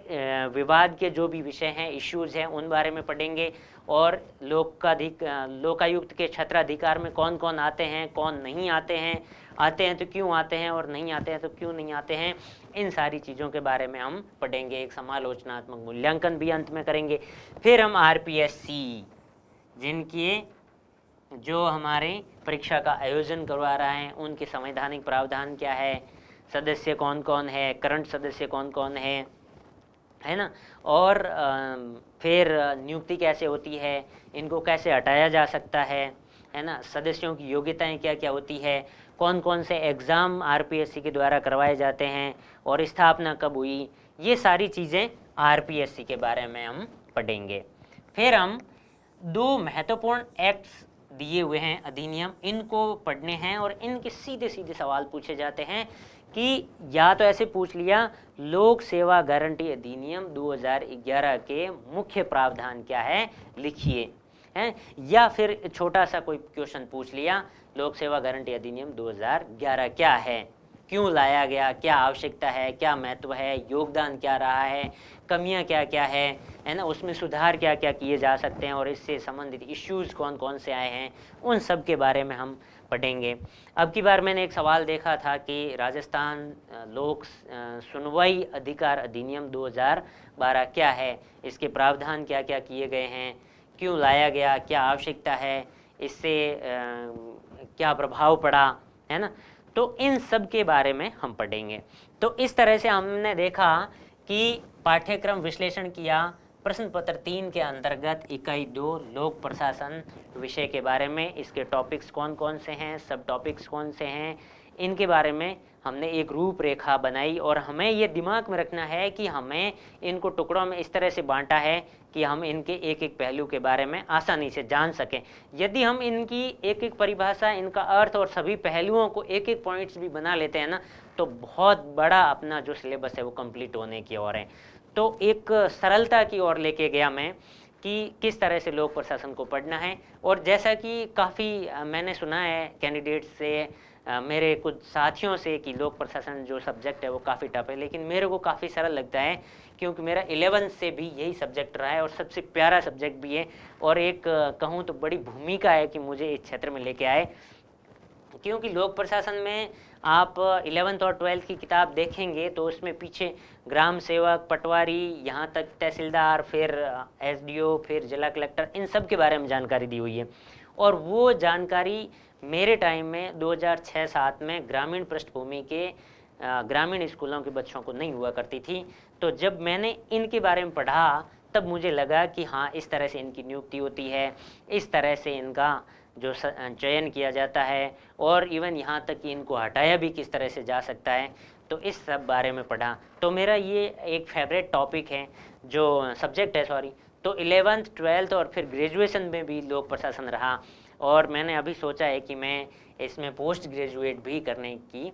विवाद के जो भी विषय हैं, इश्यूज़ हैं, उन बारे में पढ़ेंगे। और लोकायुक्त के क्षेत्राधिकार में कौन कौन आते हैं, कौन नहीं आते हैं तो क्यों आते हैं, और नहीं आते हैं तो क्यों नहीं आते हैं, इन सारी चीज़ों के बारे में हम पढ़ेंगे। एक समालोचनात्मक मूल्यांकन भी अंत में करेंगे। फिर हम RPSC, जिनकी जो हमारे परीक्षा का आयोजन करवा रहा है, उनके संवैधानिक प्रावधान क्या है, सदस्य कौन कौन है, करंट सदस्य कौन कौन है ना, और फिर नियुक्ति कैसे होती है, इनको कैसे हटाया जा सकता है ना, सदस्यों की योग्यताएं क्या क्या होती है, कौन कौन से एग्ज़ाम RPSC के द्वारा करवाए जाते हैं और स्थापना कब हुई, ये सारी चीज़ें RPSC के बारे में हम पढ़ेंगे। फिर हम 2 महत्वपूर्ण एक्ट्स दिए हुए हैं, अधिनियम, इनको पढ़ने हैं और इनके सीधे सीधे सवाल पूछे जाते हैं कि या तो ऐसे पूछ लिया लोक सेवा गारंटी अधिनियम 2011 के मुख्य प्रावधान क्या है लिखिए, हैं, या फिर छोटा सा कोई क्वेश्चन पूछ लिया लोक सेवा गारंटी अधिनियम 2011 क्या है, क्यों लाया गया, क्या आवश्यकता है, क्या महत्व है, योगदान क्या रहा है, कमियां क्या क्या है ना, उसमें सुधार क्या क्या किए जा सकते हैं और इससे संबंधित इश्यूज़ कौन कौन से आए हैं, उन सब के बारे में हम पढ़ेंगे। अब की बार मैंने एक सवाल देखा था कि राजस्थान लोक सुनवाई अधिकार अधिनियम 2012 क्या है, इसके प्रावधान क्या क्या किए गए हैं, क्यों लाया गया, क्या आवश्यकता है, इससे क्या प्रभाव पड़ा, है ना। तो इन सब के बारे में हम पढ़ेंगे। तो इस तरह से हमने देखा कि पाठ्यक्रम विश्लेषण किया प्रश्न पत्र 3 के अंतर्गत इकाई 2 लोक प्रशासन विषय के बारे में, इसके टॉपिक्स कौन कौन से हैं, सब टॉपिक्स कौन से हैं, इनके बारे में हमने एक रूपरेखा बनाई। और हमें ये दिमाग में रखना है कि हमें इनको टुकड़ों में इस तरह से बांटा है कि हम इनके एक एक पहलू के बारे में आसानी से जान सकें। यदि हम इनकी एक एक परिभाषा, इनका अर्थ और सभी पहलुओं को एक एक पॉइंट्स भी बना लेते हैं ना, तो बहुत बड़ा अपना जो सिलेबस है वो कंप्लीट होने की ओर है। तो एक सरलता की ओर लेके गया मैं कि किस तरह से लोक प्रशासन को पढ़ना है। और जैसा कि काफ़ी मैंने सुना है कैंडिडेट से, मेरे कुछ साथियों से, कि लोक प्रशासन जो सब्जेक्ट है वो काफ़ी टफ है, लेकिन मेरे को काफ़ी सरल लगता है क्योंकि मेरा 11th से भी यही सब्जेक्ट रहा है और सबसे प्यारा सब्जेक्ट भी है। और एक कहूँ तो बड़ी भूमिका है कि मुझे इस क्षेत्र में लेके आए। क्योंकि लोक प्रशासन में आप 11th और 12th की किताब देखेंगे तो उसमें पीछे ग्राम सेवक, पटवारी, यहाँ तक तहसीलदार, फिर एसडीओ, फिर जिला कलेक्टर, इन सब के बारे में जानकारी दी हुई है। और वो जानकारी मेरे टाइम में 2006-07 में ग्रामीण पृष्ठभूमि के ग्रामीण स्कूलों के बच्चों को नहीं हुआ करती थी। तो जब मैंने इनके बारे में पढ़ा तब मुझे लगा कि हाँ, इस तरह से इनकी नियुक्ति होती है, इस तरह से इनका जो चयन किया जाता है, और इवन यहाँ तक कि इनको हटाया भी किस तरह से जा सकता है। तो इस सब बारे में पढ़ा। तो मेरा ये एक फेवरेट टॉपिक है, जो सब्जेक्ट है सॉरी। तो 11th 12th और फिर ग्रेजुएशन में भी लोक प्रशासन रहा, और मैंने अभी सोचा है कि मैं इसमें पोस्ट ग्रेजुएट भी करने की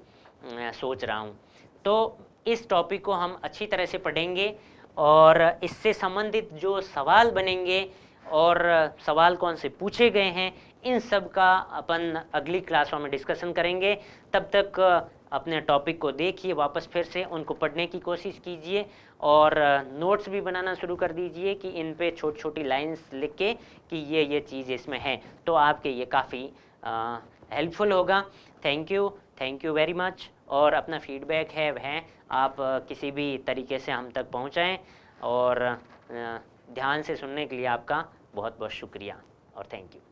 सोच रहा हूँ। तो इस टॉपिक को हम अच्छी तरह से पढ़ेंगे, और इससे संबंधित जो सवाल बनेंगे और सवाल कौन से पूछे गए हैं, इन सब का अपन अगली क्लासों में डिस्कशन करेंगे। तब तक अपने टॉपिक को देखिए, वापस फिर से उनको पढ़ने की कोशिश कीजिए, और नोट्स भी बनाना शुरू कर दीजिए कि इन पे छोटी छोटी लाइंस लिख के कि ये चीज़ इसमें है, तो आपके ये काफ़ी हेल्पफुल होगा। Thank you very much. और अपना फीडबैक है वह आप किसी भी तरीके से हम तक पहुंचाएं, और ध्यान से सुनने के लिए आपका बहुत बहुत शुक्रिया और थैंक यू।